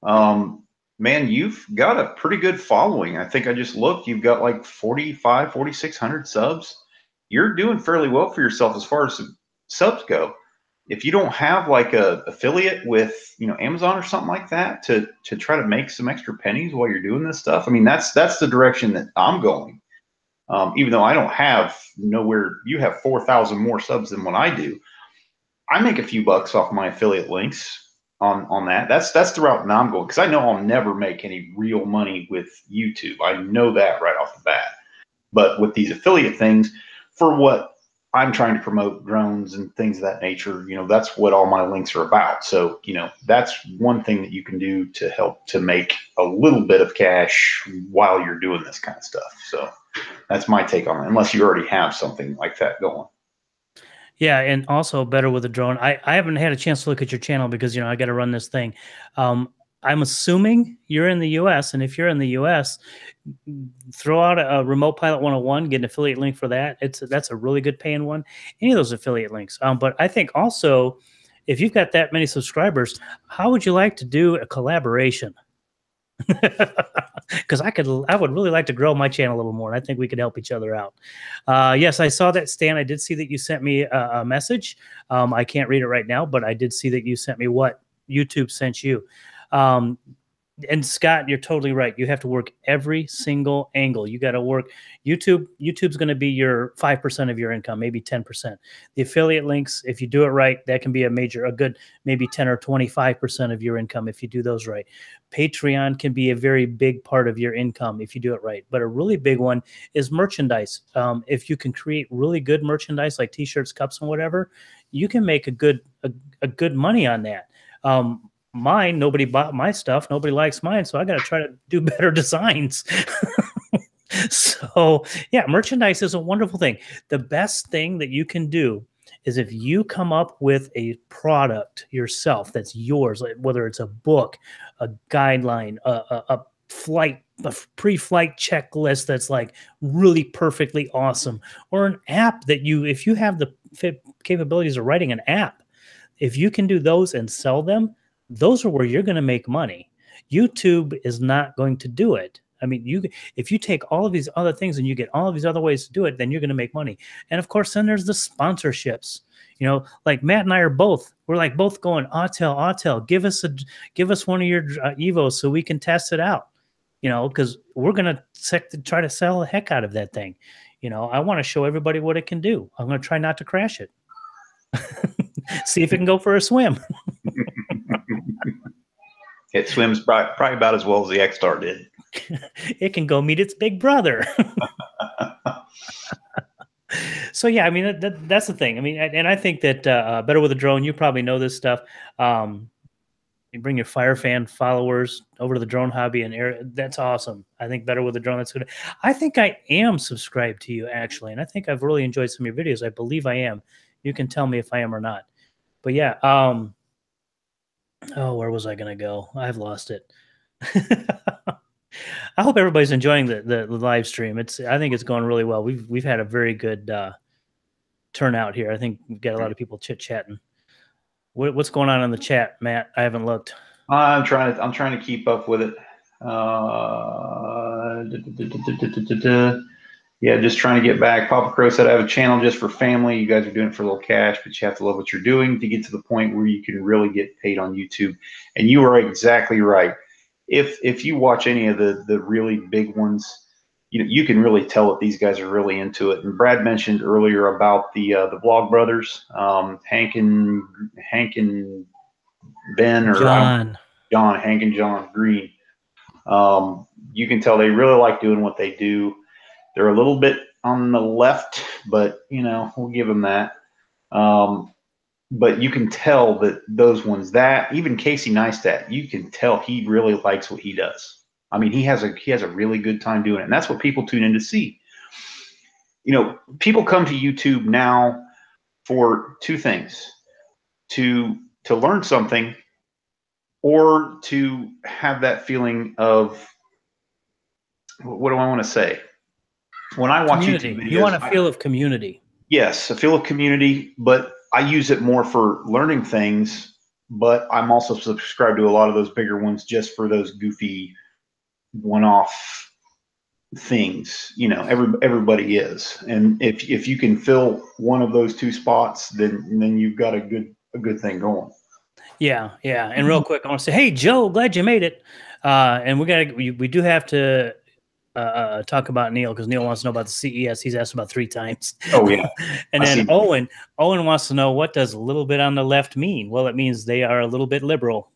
Man, you've got a pretty good following. I think I just looked. You've got like 4,600 subs. You're doing fairly well for yourself as far as subs go. If you don't have like a affiliate with, you know, Amazon or something like that to try to make some extra pennies while you're doing this stuff, I mean, that's the direction that I'm going. Even though I don't have nowhere, you have 4,000 more subs than what I do. I make a few bucks off my affiliate links on that. That's the route that I'm going, because I know I'll never make any real money with YouTube. I know that right off the bat. But with these affiliate things, for what I'm trying to promote, drones and things of that nature, that's what all my links are about. So, that's one thing that you can do to help to make a little bit of cash while you're doing this kind of stuff. So that's my take on it, unless you already have something like that going. Yeah, and also better with a drone. I haven't had a chance to look at your channel because I got to run this thing. I'm assuming you're in the U.S., and if you're in the U.S., throw out a Remote Pilot 101, get an affiliate link for that. That's a really good paying one. Any of those affiliate links. But I think also, if you've got that many subscribers, how would you like to do a collaboration? Because I would really like to grow my channel a little more, and I think we could help each other out. Yes, I saw that, Stan. I did see that you sent me a message. I can't read it right now, but I did see that you sent me what YouTube sent you. And Scott, you're totally right. You have to work every single angle. You got to work YouTube's going to be your 5% of your income, maybe 10%. The affiliate links, if you do it right, that can be a good, maybe 10 or 25% of your income if you do those right. Patreon can be a very big part of your income if you do it right. But a really big one is merchandise. If you can create really good merchandise like t-shirts, cups, and whatever, you can make a good money on that. Mine, nobody bought my stuff. Nobody likes mine. So I got to try to do better designs. So yeah, merchandise is a wonderful thing. The best thing that you can do is if you come up with a product yourself that's yours, like whether it's a book, a guideline, a pre-flight checklist that's like really perfectly awesome, or an app that if you have the capabilities of writing an app, if you can do those and sell them, those are where you're going to make money. YouTube is not going to do it. I mean, if you take all of these other things and you get all of these other ways to do it, then you're going to make money. And of course, then there's the sponsorships. Like Matt and I we're like both going, Autel, give us one of your Evos so we can test it out. Because we're going to try to sell the heck out of that thing. I want to show everybody what it can do. I'm going to try not to crash it. See if it can go for a swim. It swims probably about as well as the X-Star did. It can go meet its big brother. So yeah, I mean that's the thing. I mean, and I think that Better with a Drone, you probably know this stuff. You bring your fire fan followers over to the drone hobby, and that's awesome. I think Better with a Drone, that's good. I think I am subscribed to you actually, and I think I've really enjoyed some of your videos. I believe I am. You can tell me if I am or not. But yeah, oh, where was I going to go? I've lost it. I hope everybody's enjoying the live stream. I think it's going really well. We've had a very good turnout here. I think we've got a lot of people chit-chatting. What's going on in the chat, Matt? I haven't looked. I'm trying to keep up with it. Yeah, just trying to get back. Papa Crow said, I have a channel just for family. You guys are doing it for a little cash, but you have to love what you're doing to get to the point where you can really get paid on YouTube. And you are exactly right. If you watch any of the really big ones, you can really tell that these guys are really into it. And Brad mentioned earlier about the Vlog Brothers, Hank and Ben, or John Hank and John Green. You can tell they really like doing what they do. They're a little bit on the left, but we'll give them that. But you can tell that those ones, that even Casey Neistat, you can tell he really likes what he does. I mean, he has a really good time doing it, and that's what people tune in to see. People come to YouTube now for two things: to learn something, or to have that feeling of, what do I want to say? When I watch community. YouTube videos, You want a feel of community. Yes, a feel of community, but I use it more for learning things. But I'm also subscribed to a lot of those bigger ones just for those goofy one-off things. Everybody is, and if you can fill one of those two spots, then you've got a good thing going. Yeah. And real quick, I want to say, hey Joe, glad you made it. And we do have to talk about Neil, because Neil wants to know about the CES. He's asked about 3 times. Oh yeah. And then Owen wants to know, what does a little bit on the left mean? Well, it means they are a little bit liberal,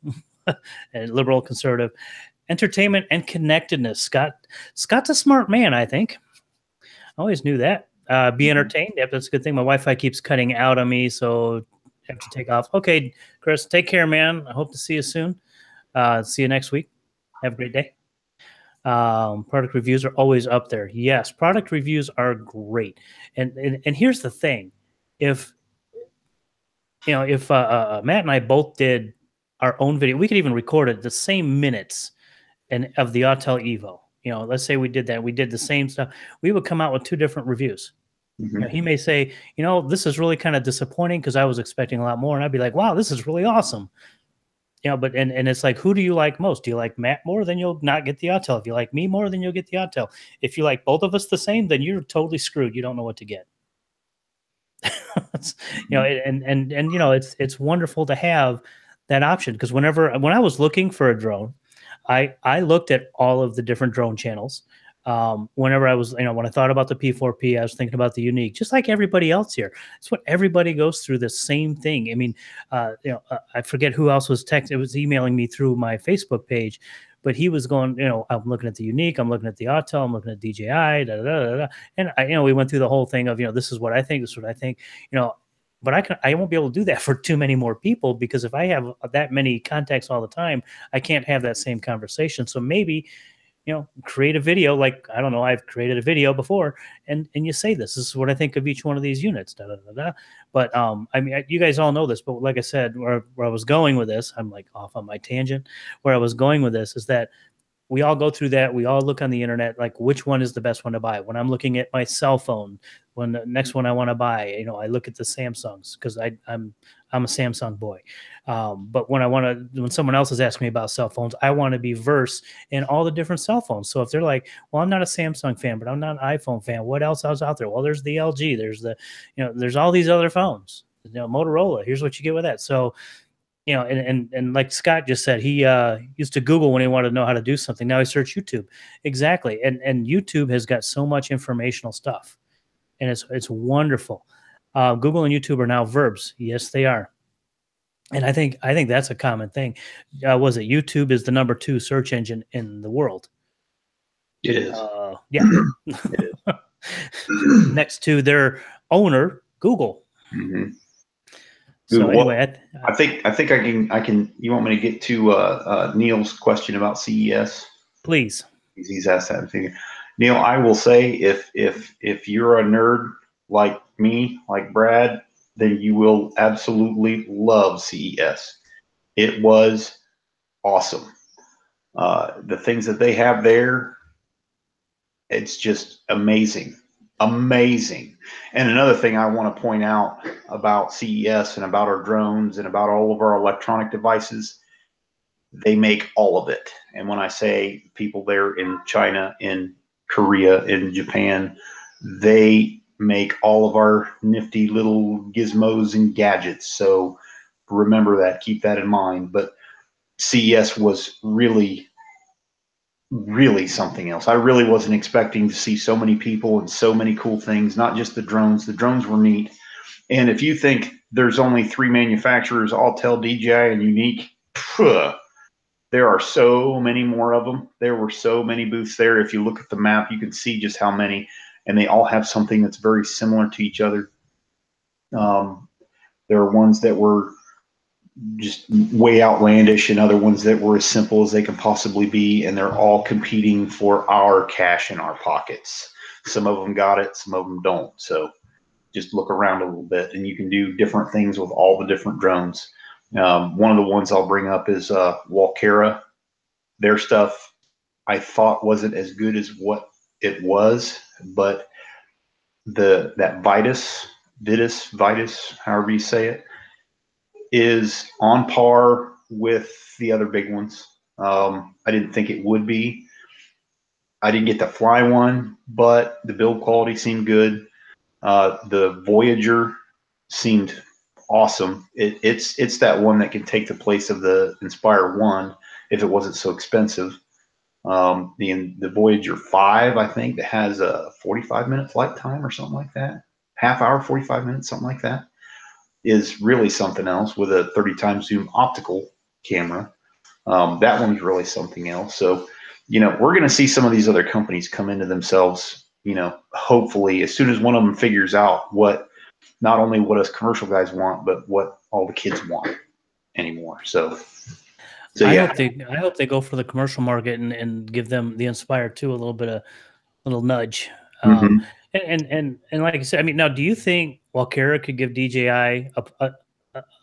and liberal conservative. Entertainment and connectedness. Scott's a smart man, I think. Always knew that. Be entertained. Yep, that's a good thing. My Wi-Fi keeps cutting out on me, so I have to take off. Okay, Chris, take care, man. I hope to see you soon. See you next week. Have a great day. Product reviews are always up there. Yes, product reviews are great. And here's the thing: if Matt and I both did our own video, we could even record it the same minutes and of the Autel Evo. Let's say we did that. We did the same stuff. We would come out with two different reviews. Mm-hmm. He may say, this is really kind of disappointing because I was expecting a lot more, and I'd be like, wow, this is really awesome. But and it's like, who do you like most? Do you like Matt more? Then you'll not get the Autel. If you like me more, then you'll get the Autel. If you like both of us the same, then you're totally screwed. You don't know what to get. It's wonderful to have that option, because when I was looking for a drone, I looked at all of the different drone channels. Whenever I was, when I thought about the P4P, I was thinking about the Unique, just like everybody else here. It's what everybody goes through, the same thing. I mean, I forget who else was emailing me through my Facebook page, but he was going, I'm looking at the Unique, I'm looking at the Autel, I'm looking at DJI, and we went through the whole thing of, this is what I think, this is what I think, but I won't be able to do that for too many more people, because if I have that many contacts all the time, I can't have that same conversation. So maybe, create a video, like, I don't know, I've created a video before, and you say, this is what I think of each one of these units, But I mean, you guys all know this, but like I said, where I was going with this, I'm like off on my tangent. Where I was going with this is that we all go through that. We all look on the internet, like, which one is the best one to buy. When I'm looking at my cell phone, when the next one I want to buy, I look at the Samsungs, because I'm a Samsung boy. But when someone else is asking me about cell phones, I want to be versed in all the different cell phones. So if they're like, well, I'm not a Samsung fan, but I'm not an iPhone fan, what else is out there? Well, there's the LG, there's all these other phones, Motorola. Here's what you get with that. So, and like Scott just said, he used to Google when he wanted to know how to do something. Now he searches YouTube. Exactly. And YouTube has got so much informational stuff, and it's wonderful. Google and YouTube are now verbs. Yes, they are. And I think that's a common thing. Was it YouTube is the #2 search engine in the world? It is. Yeah. It is. Next to their owner, Google. Mm-hmm. So anyway, I think I can. You want me to get to Neil's question about CES? Please. He's asked that thing. Neil, I will say, if you're a nerd like me, like Brad, then you will absolutely love CES. It was awesome. The things that they have there, it's just amazing. Amazing. And another thing I want to point out about CES and about our drones and about all of our electronic devices, they make all of it. And when I say people there in China, in Korea, in Japan, they make all of our nifty little gizmos and gadgets. So remember that, keep that in mind. But CES was really something else. I really wasn't expecting to see so many people and so many cool things, not just the drones. The drones were neat. And if you think there's only 3 manufacturers, Autel, DJI, and Unique, there are so many more of them. There were so many booths there. If you look at the map, you can see just how many, and they all have something that's very similar to each other. There are ones that were just way outlandish and other ones that were as simple as they can possibly be, and they're all competing for our cash in our pockets. Some of them got it, some of them don't. So just look around a little bit, and you can do different things with all the different drones. One of the ones I'll bring up is Walkera. Their stuff I thought wasn't as good as what it was, but that Vitus, however you say it, is on par with the other big ones. I didn't think it would be. I didn't get to fly one, but the build quality seemed good. The Voyager seemed awesome. It's that one that can take the place of the Inspire 1 if it wasn't so expensive. The Voyager 5, I think, that has a 45-minute flight time or something like that. Half hour, 45 minutes, something like that, is really something else with a 30 times zoom optical camera. That one's really something else. So, we're going to see some of these other companies come into themselves hopefully as soon as one of them figures out not only what us commercial guys want, but what all the kids want anymore. So I yeah. hope they go for the commercial market and give them the Inspire 2 a little bit of little nudge. Mm-hmm. And like I said, I mean, now do you think Walkera could give DJI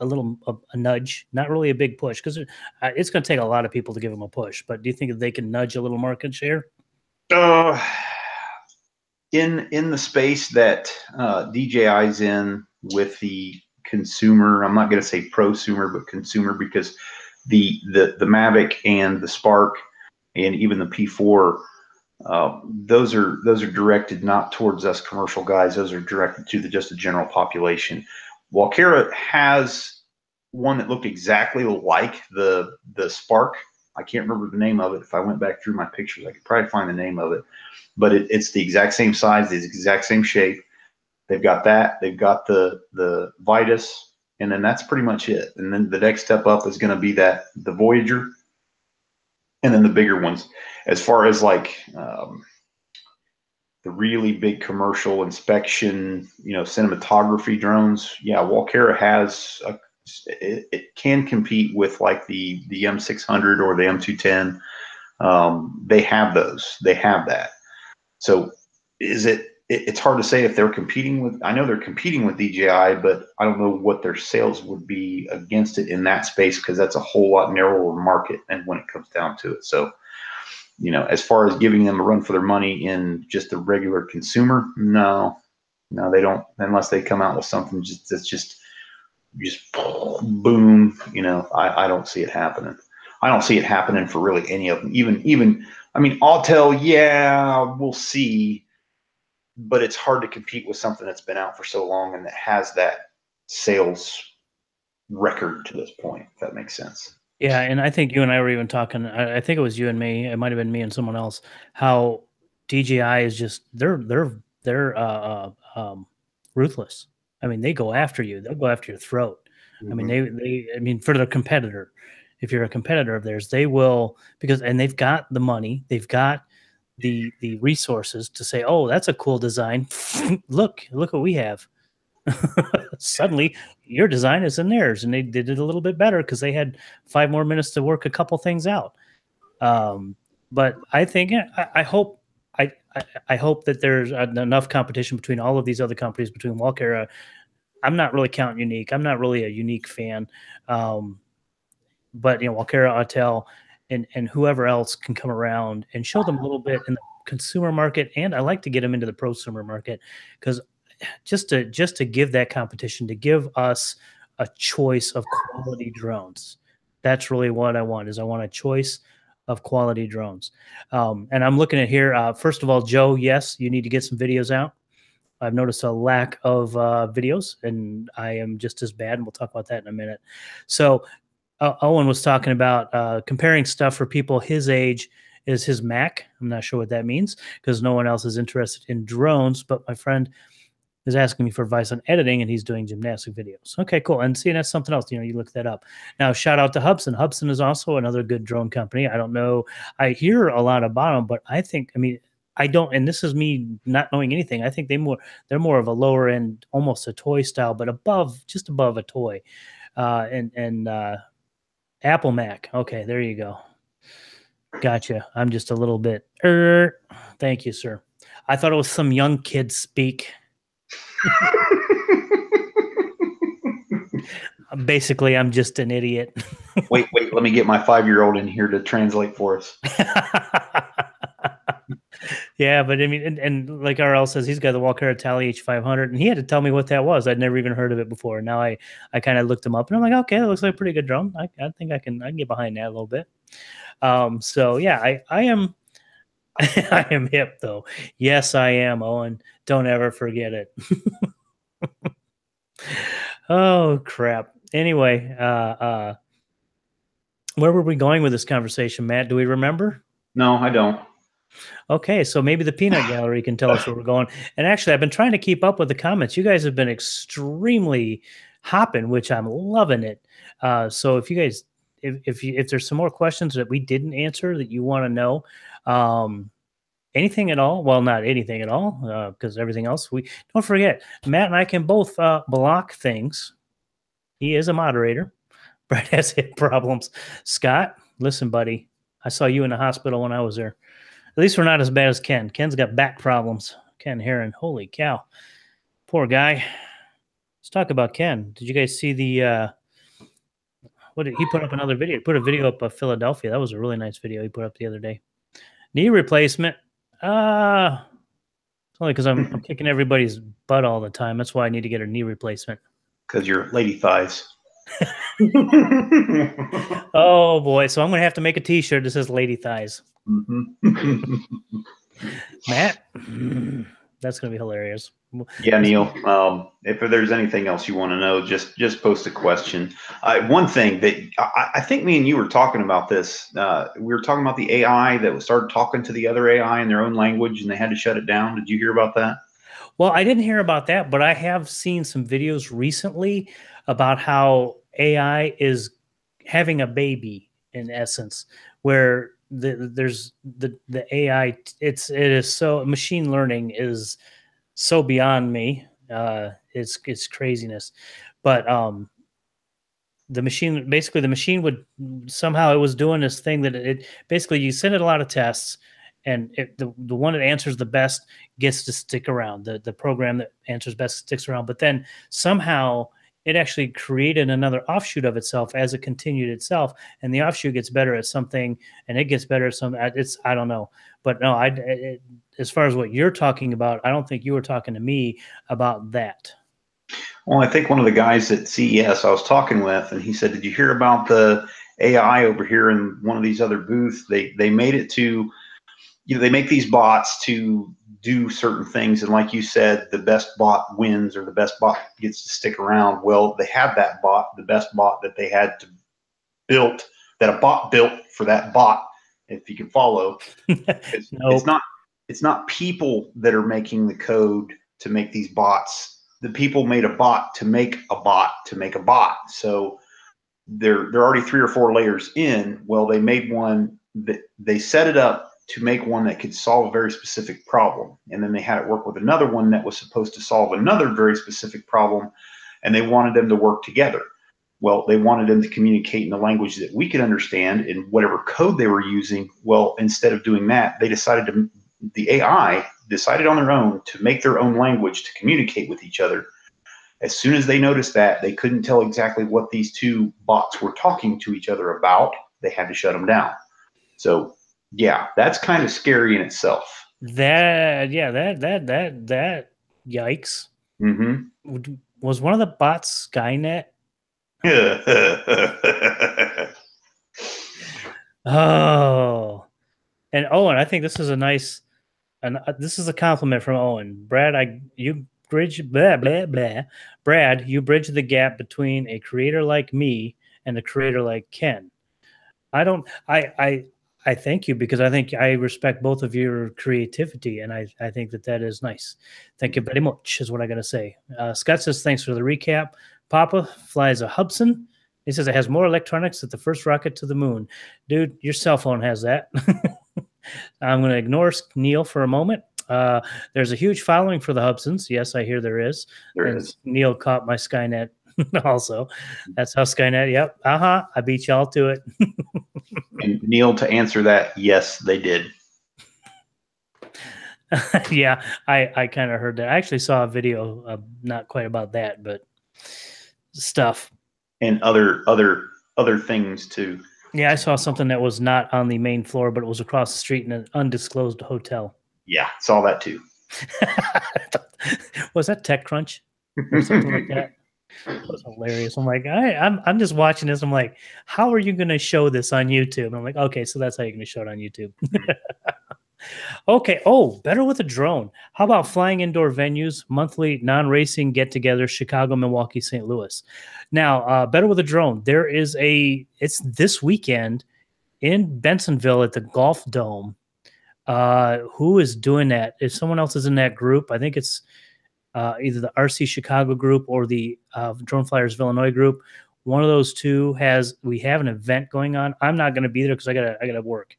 a little a nudge? Not really a big push because it's going to take a lot of people to give them a push. But do you think that they can nudge a little market share? In the space that DJI's in with the consumer, I'm not going to say prosumer, but consumer, because the Mavic and the Spark and even the P4, those are directed not towards us commercial guys. Those are directed to just the general population. Walkera has one that looked exactly like the Spark. I can't remember the name of it. If I went back through my pictures, I could probably find the name of it. But it's the exact same size, the exact same shape. They've got that. They've got the Vitus, and then that's pretty much it. And then the next step up is going to be the Voyager, and then the bigger ones. As far as like the really big commercial inspection, cinematography drones, yeah, Walkera has it can compete with like the M600 or the M210. They have those. They have that. So it's hard to say if they're competing with, I know they're competing with DJI, but I don't know what their sales would be against it in that space, because that's a whole lot narrower market and when it comes down to it. So, as far as giving them a run for their money in just the regular consumer, no, they don't, unless they come out with something that's just boom, I don't see it happening. I don't see it happening for really any of them. Even, I mean, Autel, yeah, we'll see, but it's hard to compete with something that's been out for so long and that has that sales record to this point, if that makes sense. Yeah, and I think you and I were even talking. I think it was you and me. It might have been me and someone else. How DJI is just they're ruthless. I mean, they go after you. They'll go after your throat. I mean, I mean, for their competitor, if you're a competitor of theirs, they will, and they've got the money, they've got the resources to say, oh, that's a cool design. look what we have. Suddenly your design is in theirs, and they did it a little bit better because they had 5 more minutes to work a couple things out. But I think I hope I hope that there's enough competition between all of these other companies, between Walkera. I'm not really counting Unique. I'm not really a Unique fan. But Walkera, Autel, and whoever else can come around and show them a little bit in the consumer market, and I like to get them into the prosumer market, because just to give that competition, to give us a choice of quality drones. That's really what I want. Is I want a choice of quality drones. And I'm looking at here. First of all, Joe, yes, you need to get some videos out. I've noticed a lack of videos, and I am just as bad, and we'll talk about that in a minute. So Owen was talking about comparing stuff for people his age is his Mac. I'm not sure what that means, because no one else is interested in drones, but my friend is asking me for advice on editing, and he's doing gymnastic videos. Okay, cool. And see, that's something else. You look that up. Now, shout out to Hubsan. Hubsan is also another good drone company. I don't know. I hear a lot about them, but I mean, I don't, and this is me not knowing anything. I think they're more of a lower end, almost a toy style, but just above a toy. And Apple Mac. Okay, there you go. Gotcha. I'm just a little bit. Thank you, sir. I thought it was some young kid speak. Basically, I'm just an idiot. wait, let me get my 5-year-old in here to translate for us. Yeah, but I mean, and like RL says, he's got the Walkera Tally H500, and he had to tell me what that was. I'd never even heard of it before. Now I kind of looked him up, and I'm like, okay, that looks like a pretty good drone. I think I can get behind that a little bit. So yeah, I am I am hip though. Yes, I am, Owen. Don't ever forget it. Oh crap. Anyway, where were we going with this conversation, Matt? Do we remember? No, I don't. Okay, so maybe the peanut gallery can tell us where we're going. And actually, I've been trying to keep up with the comments. You guys have been extremely hopping, which I'm loving it. So if you guys, if there's some more questions that we didn't answer that you want to know, anything at all. Well, not anything at all, because everything else we don't forget. Matt and I can both block things. He is a moderator. Brett has hip problems. Scott, listen, buddy. I saw you in the hospital when I was there. At least we're not as bad as Ken. Ken's got back problems. Ken Heron. Holy cow. Poor guy. Let's talk about Ken. Did you guys see the what did he put up another video? He put a video up of Philadelphia. That was a really nice video he put up the other day. Knee replacement. It's only because I'm kicking everybody's butt all the time. That's why I need to get a knee replacement. Because you're lady thighs. Oh boy. So I'm gonna have to make a t-shirt that says lady thighs. Mm-hmm. Matt, that's gonna be hilarious. Yeah, Neil. If there's anything else you want to know, just post a question. One thing that I think me and you were talking about this. We were talking about the AI that started talking to the other AI in their own language, and they had to shut it down. Did you hear about that? Well, I didn't hear about that, but I have seen some videos recently about how AI is having a baby in essence, where there's the AI. It is so machine learning is so beyond me. It's craziness, but the machine would somehow, it was doing this thing that it basically, you send it a lot of tests, and the one that answers the best gets to stick around. The program that answers best sticks around, but then somehow it actually created another offshoot of itself as it continued itself, and the offshoot gets better at something, and it gets better at something. I don't know, but no, as far as what you're talking about, I don't think you were talking to me about that. Well, I think one of the guys at CES I was talking with, and he said, "Did you hear about the AI over here in one of these other booths? They made it to, they make these bots to do certain things, and like you said, the best bot wins, or the best bot gets to stick around." Well, they had that bot, the best bot that they had to built, that a bot built for that bot. If you can follow, Nope. it's not people that are making the code to make these bots. The people made a bot to make a bot to make a bot. So they're already 3 or 4 layers in. Well, they made one that they set it up to make one that could solve a very specific problem, and then they had it work with another one that was supposed to solve another very specific problem, and they wanted them to work together. Well, they wanted them to communicate in the language that we could understand in whatever code they were using. Well, instead of doing that, the AI decided on their own to make their own language to communicate with each other. As soon as they noticed that they couldn't tell exactly what these two bots were talking to each other about, they had to shut them down. So yeah, that's kind of scary in itself. That yikes. Mm-hmm. Was one of the bots Skynet? Oh, and Owen, I think this is a nice, and this is a compliment from Owen. Brad, you bridge blah blah blah. Brad, you bridge the gap between a creator like me and a creator like Ken. I thank you, because I think I respect both of your creativity, and I think that is nice. Thank you very much, is what I got to say. Scott says, thanks for the recap. Papa flies a Hubsan. He says it has more electronics than the first rocket to the moon. Dude, your cell phone has that. I'm going to ignore Neil for a moment. There's a huge following for the Hubsons. Yes, I hear there is. There and is. Neil caught my Skynet also. That's how Skynet, yep. I beat y'all to it. And Neil, to answer that, yes, they did. Yeah, I kind of heard that. I actually saw a video, not quite about that, but stuff. And other things too. Yeah, I saw something that was not on the main floor, but it was across the street in an undisclosed hotel. Yeah, saw that too. Was that TechCrunch or something like that? That was hilarious. I'm like, I'm just watching this. I'm like, how are you going to show this on YouTube? And I'm like, okay, so that's how you're going to show it on YouTube. Okay. Oh, better with a drone. How about flying indoor venues, monthly non-racing get-together, Chicago, Milwaukee, St. Louis? Now, better with a drone. It's this weekend in Bensonville at the Golf Dome. Who is doing that? If someone else is in that group, I think it's either the RC Chicago group or the Drone Flyers of Illinois group. One of those two we have an event going on. I'm not going to be there because I gotta work.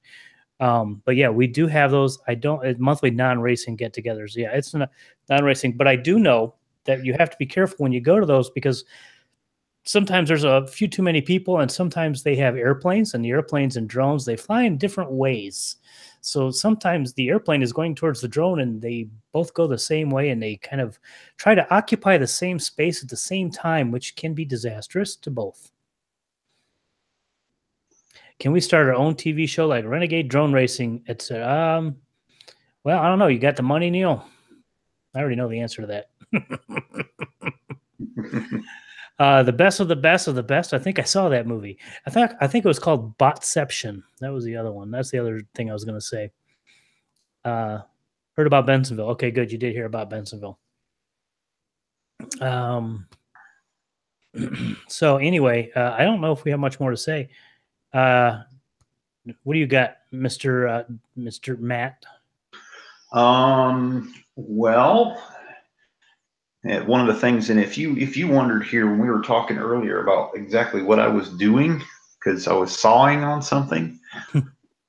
But yeah, we do have those. I don't monthly non-racing get-togethers. Yeah, it's not non-racing, but I do know that you have to be careful when you go to those because sometimes there's a few too many people, and sometimes they have airplanes, and the airplanes and drones, they fly in different ways. So sometimes the airplane is going towards the drone and they both go the same way, and they kind of try to occupy the same space at the same time, which can be disastrous to both. Can we start our own TV show like Renegade Drone Racing? It's well, I don't know. You got the money, Neil? I already know the answer to that. The best of the best of the best. I think I saw that movie. I think it was called Botception. That was the other one. That's the other thing I was going to say. Heard about Bensonville. Okay, good. You did hear about Bensonville. So anyway, I don't know if we have much more to say. What do you got, Mr. Matt? Well, one of the things, and if you wondered here when we were talking earlier about exactly what I was doing, because I was sawing on something,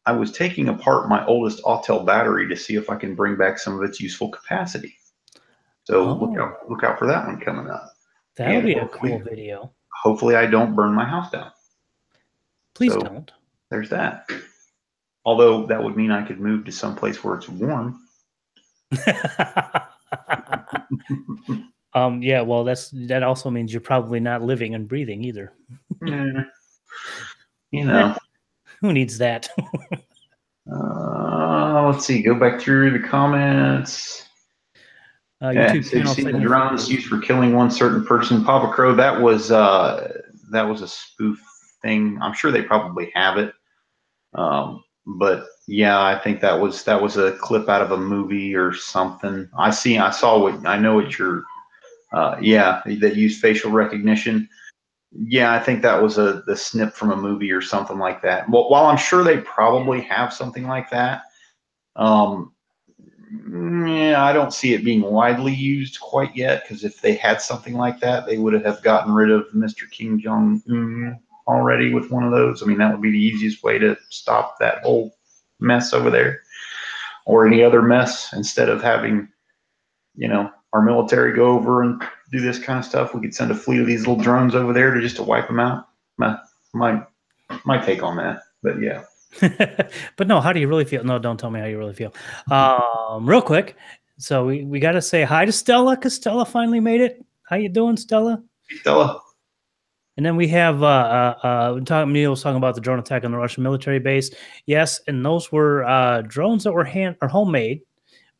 I was taking apart my oldest Autel battery to see if I can bring back some of its useful capacity. So look out for that one coming up. That'll be a cool video. Hopefully I don't burn my house down. Please don't. There's that. Although that would mean I could move to some place where it's warm. Yeah, well, that also means you're probably not living and breathing either. You know. Who needs that? Let's see. Go back through the comments. YouTube channel the drones used for killing one certain person. Papa Crow. That was a spoof thing. I'm sure they probably have it. But yeah, I think that was a clip out of a movie or something. I know what you're. Yeah, that used facial recognition. Yeah, I think that was the snip from a movie or something like that. Well, while I'm sure they probably have something like that, yeah, I don't see it being widely used quite yet. Because if they had something like that, they would have gotten rid of Mr. Kim Jong-un already with one of those. I mean, that would be the easiest way to stop that whole mess over there, or any other mess. Instead of having, our military go over and do this kind of stuff, we could send a fleet of these little drones over there to wipe them out. My take on that, but yeah. But no, how do you really feel? No, don't tell me how you really feel. Real quick. So we got to say hi to Stella, because Stella finally made it. How you doing, Stella? Hey, Stella. And then we have Neil was talking about the drone attack on the Russian military base. Yes, and those were drones that were homemade,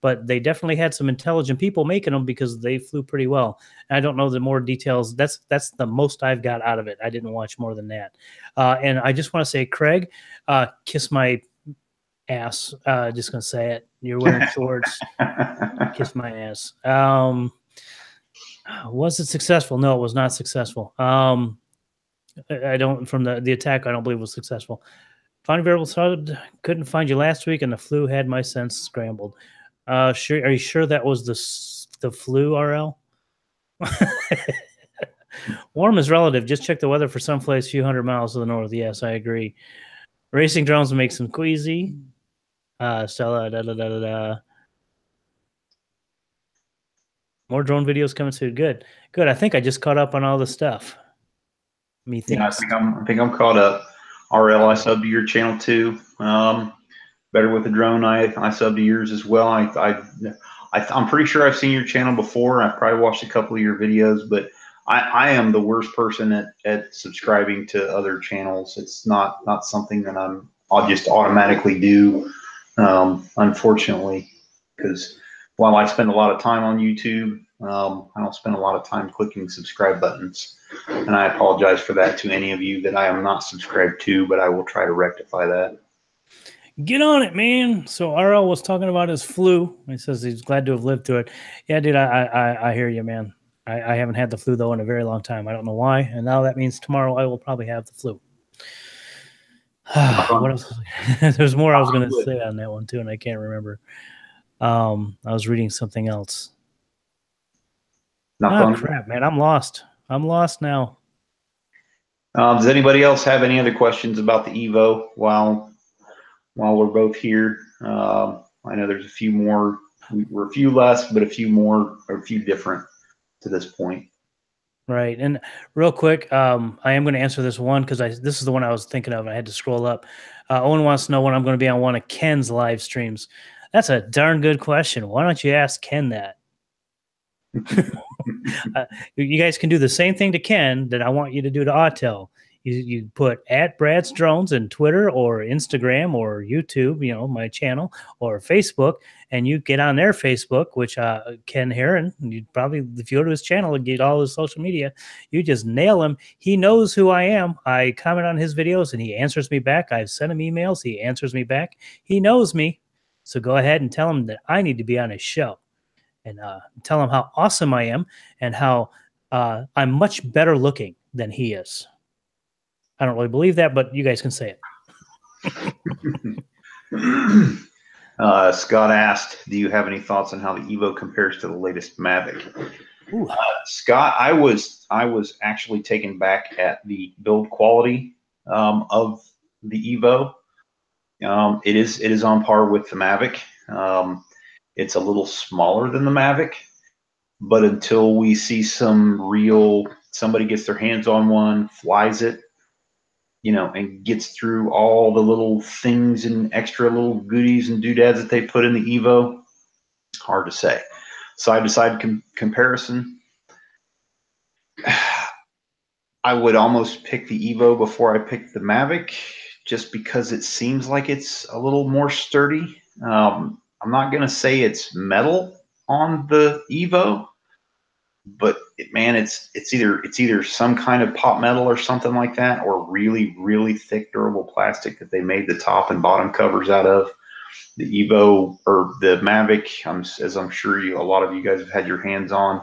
but they definitely had some intelligent people making them because they flew pretty well. And I don't know the more details. That's the most I've got out of it. I didn't watch more than that. And I just want to say, Craig, kiss my ass. Just gonna say it. You're wearing shorts. Kiss my ass. Was it successful? No, it was not successful. I don't, from the attack, I don't believe it was successful. Finding variable started, couldn't find you last week, and the flu had my sense scrambled. Sure, are you sure that was the flu, RL? Warm is relative. Just check the weather for someplace a few hundred miles to the north. Yes, I agree. Racing drones makes them queasy. Stella, More drone videos coming soon. Good. I think I just caught up on all the stuff. Yeah, I think I'm caught up. RL, I subbed to your channel too. Better with the drone. I subbed to yours as well. I'm pretty sure I've seen your channel before. I've probably watched a couple of your videos, but I am the worst person at subscribing to other channels. It's not something that I'll just automatically do, unfortunately, because while I spend a lot of time on YouTube, I don't spend a lot of time clicking subscribe buttons. And I apologize for that to any of you that I am not subscribed to, but I will try to rectify that. Get on it, man. So RL was talking about his flu. He says he's glad to have lived through it. Yeah, dude, I hear you, man. I haven't had the flu, though, in a very long time. I don't know why. And now that means tomorrow I will probably have the flu. What else? There's more I was going to say on that one, too, and I can't remember. I was reading something else. Crap, man. I'm lost. I'm lost now. Does anybody else have any other questions about the Evo while while we're both here. I know there's a few more. We're a few less, but a few more, or a few different to this point. Right. And real quick, I am going to answer this one because this is the one I was thinking of. I had to scroll up. Owen wants to know when I'm going to be on one of Ken's live streams. That's a darn good question. Why don't you ask Ken that? You guys can do the same thing to Ken that I want you to do to Autel. You put at Brad's Drones in Twitter or Instagram or YouTube, my channel, or Facebook, and you get on their Facebook, which Ken Heron, you probably, if you go to his channel and get all his social media, you just nail him. He knows who I am. I comment on his videos and he answers me back. I've sent him emails. He answers me back. He knows me. So go ahead and tell him that I need to be on his show. And tell him how awesome I am and how I'm much better looking than he is. I don't really believe that, but you guys can say it. Scott asked, do you have any thoughts on how the Evo compares to the latest Mavic? Scott, I was actually taken back at the build quality of the Evo. It is on par with the Mavic. It's a little smaller than the Mavic, but until we see somebody gets their hands on one, flies it, and gets through all the little things and extra little goodies and doodads that they put in the Evo, hard to say. Side-to-side comparison, I would almost pick the Evo before I pick the Mavic, just because it seems like it's a little more sturdy. I'm not going to say it's metal on the Evo, but man, it's either some kind of pop metal or something like that, or really, really thick, durable plastic that they made the top and bottom covers out of. The Evo or the Mavic, as I'm sure a lot of you guys have had your hands on,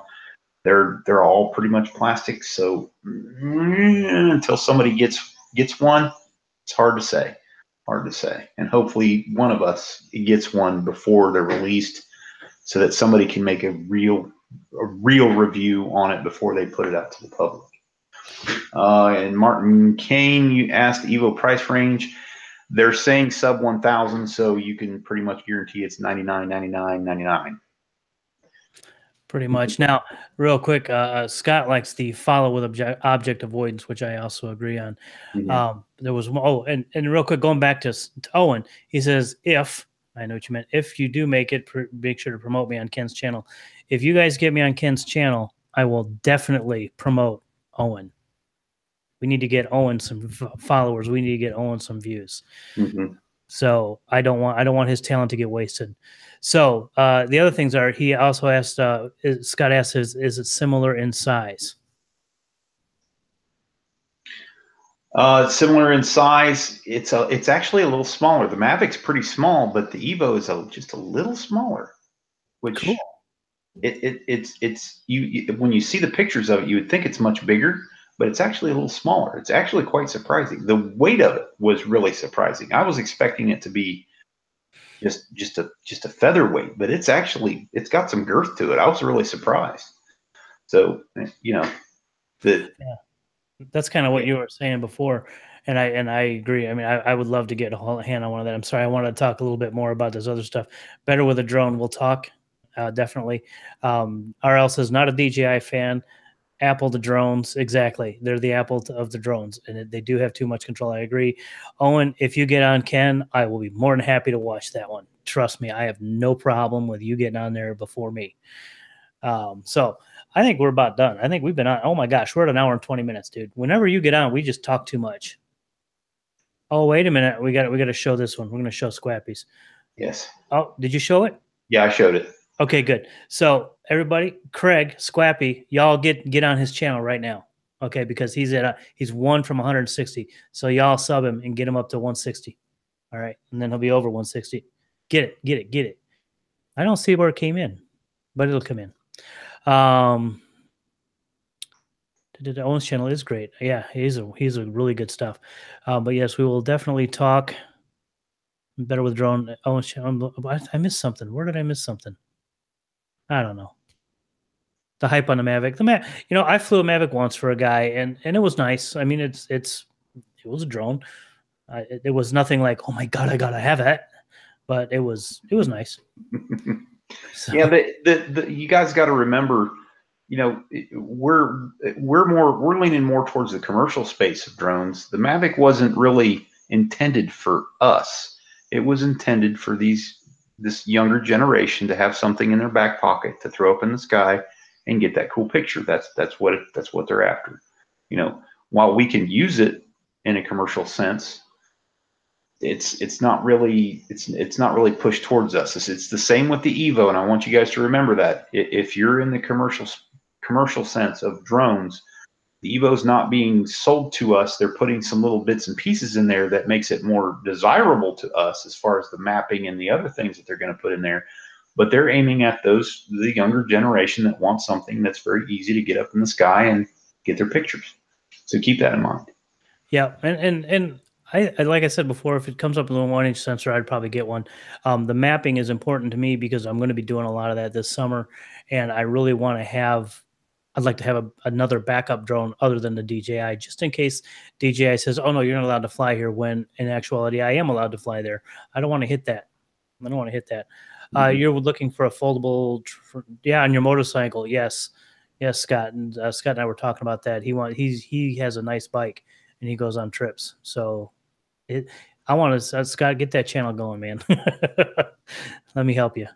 they're all pretty much plastic. So until somebody gets one, it's hard to say. And hopefully one of us gets one before they're released, so that somebody can make a real review on it before they put it out to the public. And Martin Kane, you asked the Evo price range. They're saying sub 1,000, so you can pretty much guarantee it's 99, 99, 99. pretty much. Now, real quick, Scott likes the follow with object avoidance, which I also agree on. Mm-hmm. There was and real quick, going back to Owen, he says, if I know what you meant, if you do make it, make sure to promote me on Ken's channel. If you guys get me on Ken's channel, I will definitely promote Owen. We need to get Owen some followers. We need to get Owen some views. Mm-hmm. So I don't want his talent to get wasted. So the other things are, he also asked, Scott asked, is it similar in size? Similar in size. It's actually a little smaller. The Mavic's pretty small, but the Evo is just a little smaller, which cool. It's when you see the pictures of it, you would think it's much bigger, but it's actually a little smaller. It's actually quite surprising. The weight of it was really surprising. I was expecting it to be just a featherweight, but it's got some girth to it. I was really surprised. So that's kind of what you were saying before, and I agree. I mean, I would love to get a hand on one of that. I'm sorry, I wanted to talk a little bit more about this other stuff. Better with a drone. We'll talk definitely. RL says not a DJI fan. Apple to drones, exactly. They're the Apple of the drones, and they do have too much control. I agree. Owen, if you get on Ken, I will be more than happy to watch that one. Trust me, I have no problem with you getting on there before me. So I think we're about done. I think we've been on. Oh my gosh, we're at an hour and 20 minutes, dude. Whenever you get on, we just talk too much. Oh, wait a minute. We got to show this one. We're going to show Squappies. Yes. Oh, did you show it? Yeah, I showed it. Okay, good. So everybody, Craig Squappy, y'all get on his channel right now, okay? Because he's he's 1 from 160. So y'all sub him and get him up to 160. All right, and then he'll be over 160. Get it. I don't see where it came in, but it'll come in. Owen's channel is great. Yeah, he's a really good stuff. But yes, we will definitely talk better with drone. Owen's channel. I missed something. Where did I miss something? I don't know. The hype on the Mavic. I flew a Mavic once for a guy, and it was nice. I mean, it was a drone. It was nothing like, oh my God, I gotta have that, but it was nice. So. Yeah, you guys got to remember, you know, we're leaning more towards the commercial space of drones. The Mavic wasn't really intended for us. It was intended for this younger generation to have something in their back pocket to throw up in the sky and get that cool picture. That's what they're after. You know, while we can use it in a commercial sense, it's not really pushed towards us. It's the same with the Evo, and I want you guys to remember that if you're in the commercial sense of drones, the Evo's not being sold to us. They're putting some little bits and pieces in there that makes it more desirable to us as far as the mapping and the other things that they're going to put in there. But they're aiming at the younger generation that wants something that's very easy to get up in the sky and get their pictures. So keep that in mind. Yeah, and I like I said before, if it comes up with a 1-inch sensor, I'd probably get one. The mapping is important to me because I'm going to be doing a lot of that this summer, and I really want to have. I'd like to have another backup drone other than the DJI, just in case DJI says, "Oh no, you're not allowed to fly here." When in actuality, I am allowed to fly there. I don't want to hit that. I don't want to hit that. You're looking for a foldable, yeah, on your motorcycle. Yes, yes, Scott and Scott and I were talking about that. He has a nice bike and he goes on trips. So I want to, Scott, get that channel going, man. Let me help you.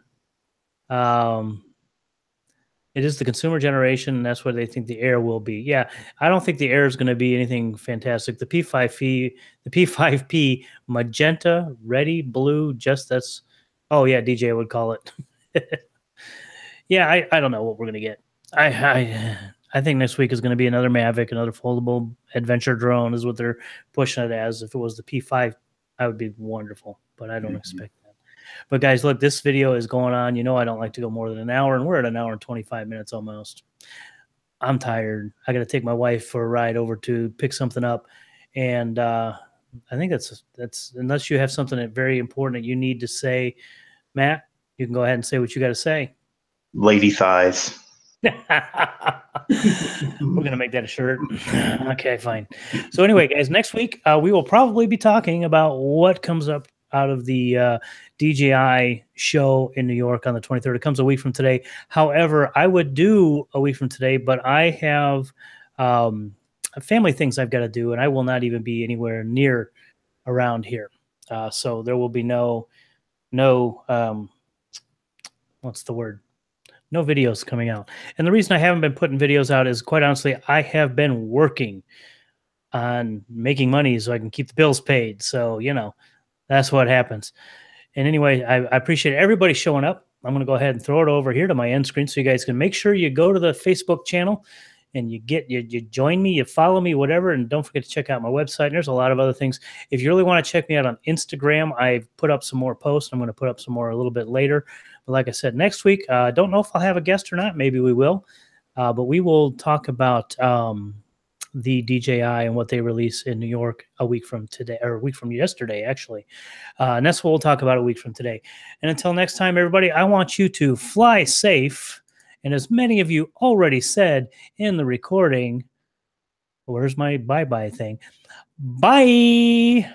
It is the consumer generation, and that's what they think the Air will be. Yeah, I don't think the Air is going to be anything fantastic. The P5P magenta, ready, blue, just that's. Oh yeah, DJ would call it. Yeah, I don't know what we're going to get. I think next week is going to be another Mavic, another foldable adventure drone is what they're pushing it as. If it was the P5, that would be wonderful, but I don't expect that. But guys, look, this video is going on. You know, I don't like to go more than an hour, and we're at an hour and 25 minutes almost. I'm tired. I got to take my wife for a ride over to pick something up. And I think that's unless you have something that very important that you need to say, Matt, you can go ahead and say what you got to say. Lady thighs. We're going to make that a shirt. Okay, fine. So anyway, guys, next week we will probably be talking about what comes up out of the DJI show in New York on the 23rd. It comes a week from today. However, I would do a week from today, but I have family things I've got to do, and I will not even be anywhere near around here. So there will be no what's the word? No videos coming out. And the reason I haven't been putting videos out is, quite honestly, I have been working on making money so I can keep the bills paid. So, you know, that's what happens. And anyway, I appreciate everybody showing up. I'm going to go ahead and throw it over here to my end screen so you guys can make sure you go to the Facebook channel and you join me, you follow me, whatever. And don't forget to check out my website. And there's a lot of other things. If you really want to check me out on Instagram, I've put up some more posts. I'm going to put up some more a little bit later. But like I said, next week, I don't know if I'll have a guest or not. Maybe we will. But we will talk about the DJI and what they release in New York a week from today, or a week from yesterday, actually. And that's what we'll talk about a week from today. And until next time, everybody, I want you to fly safe. And as many of you already said in the recording, where's my bye-bye thing? Bye.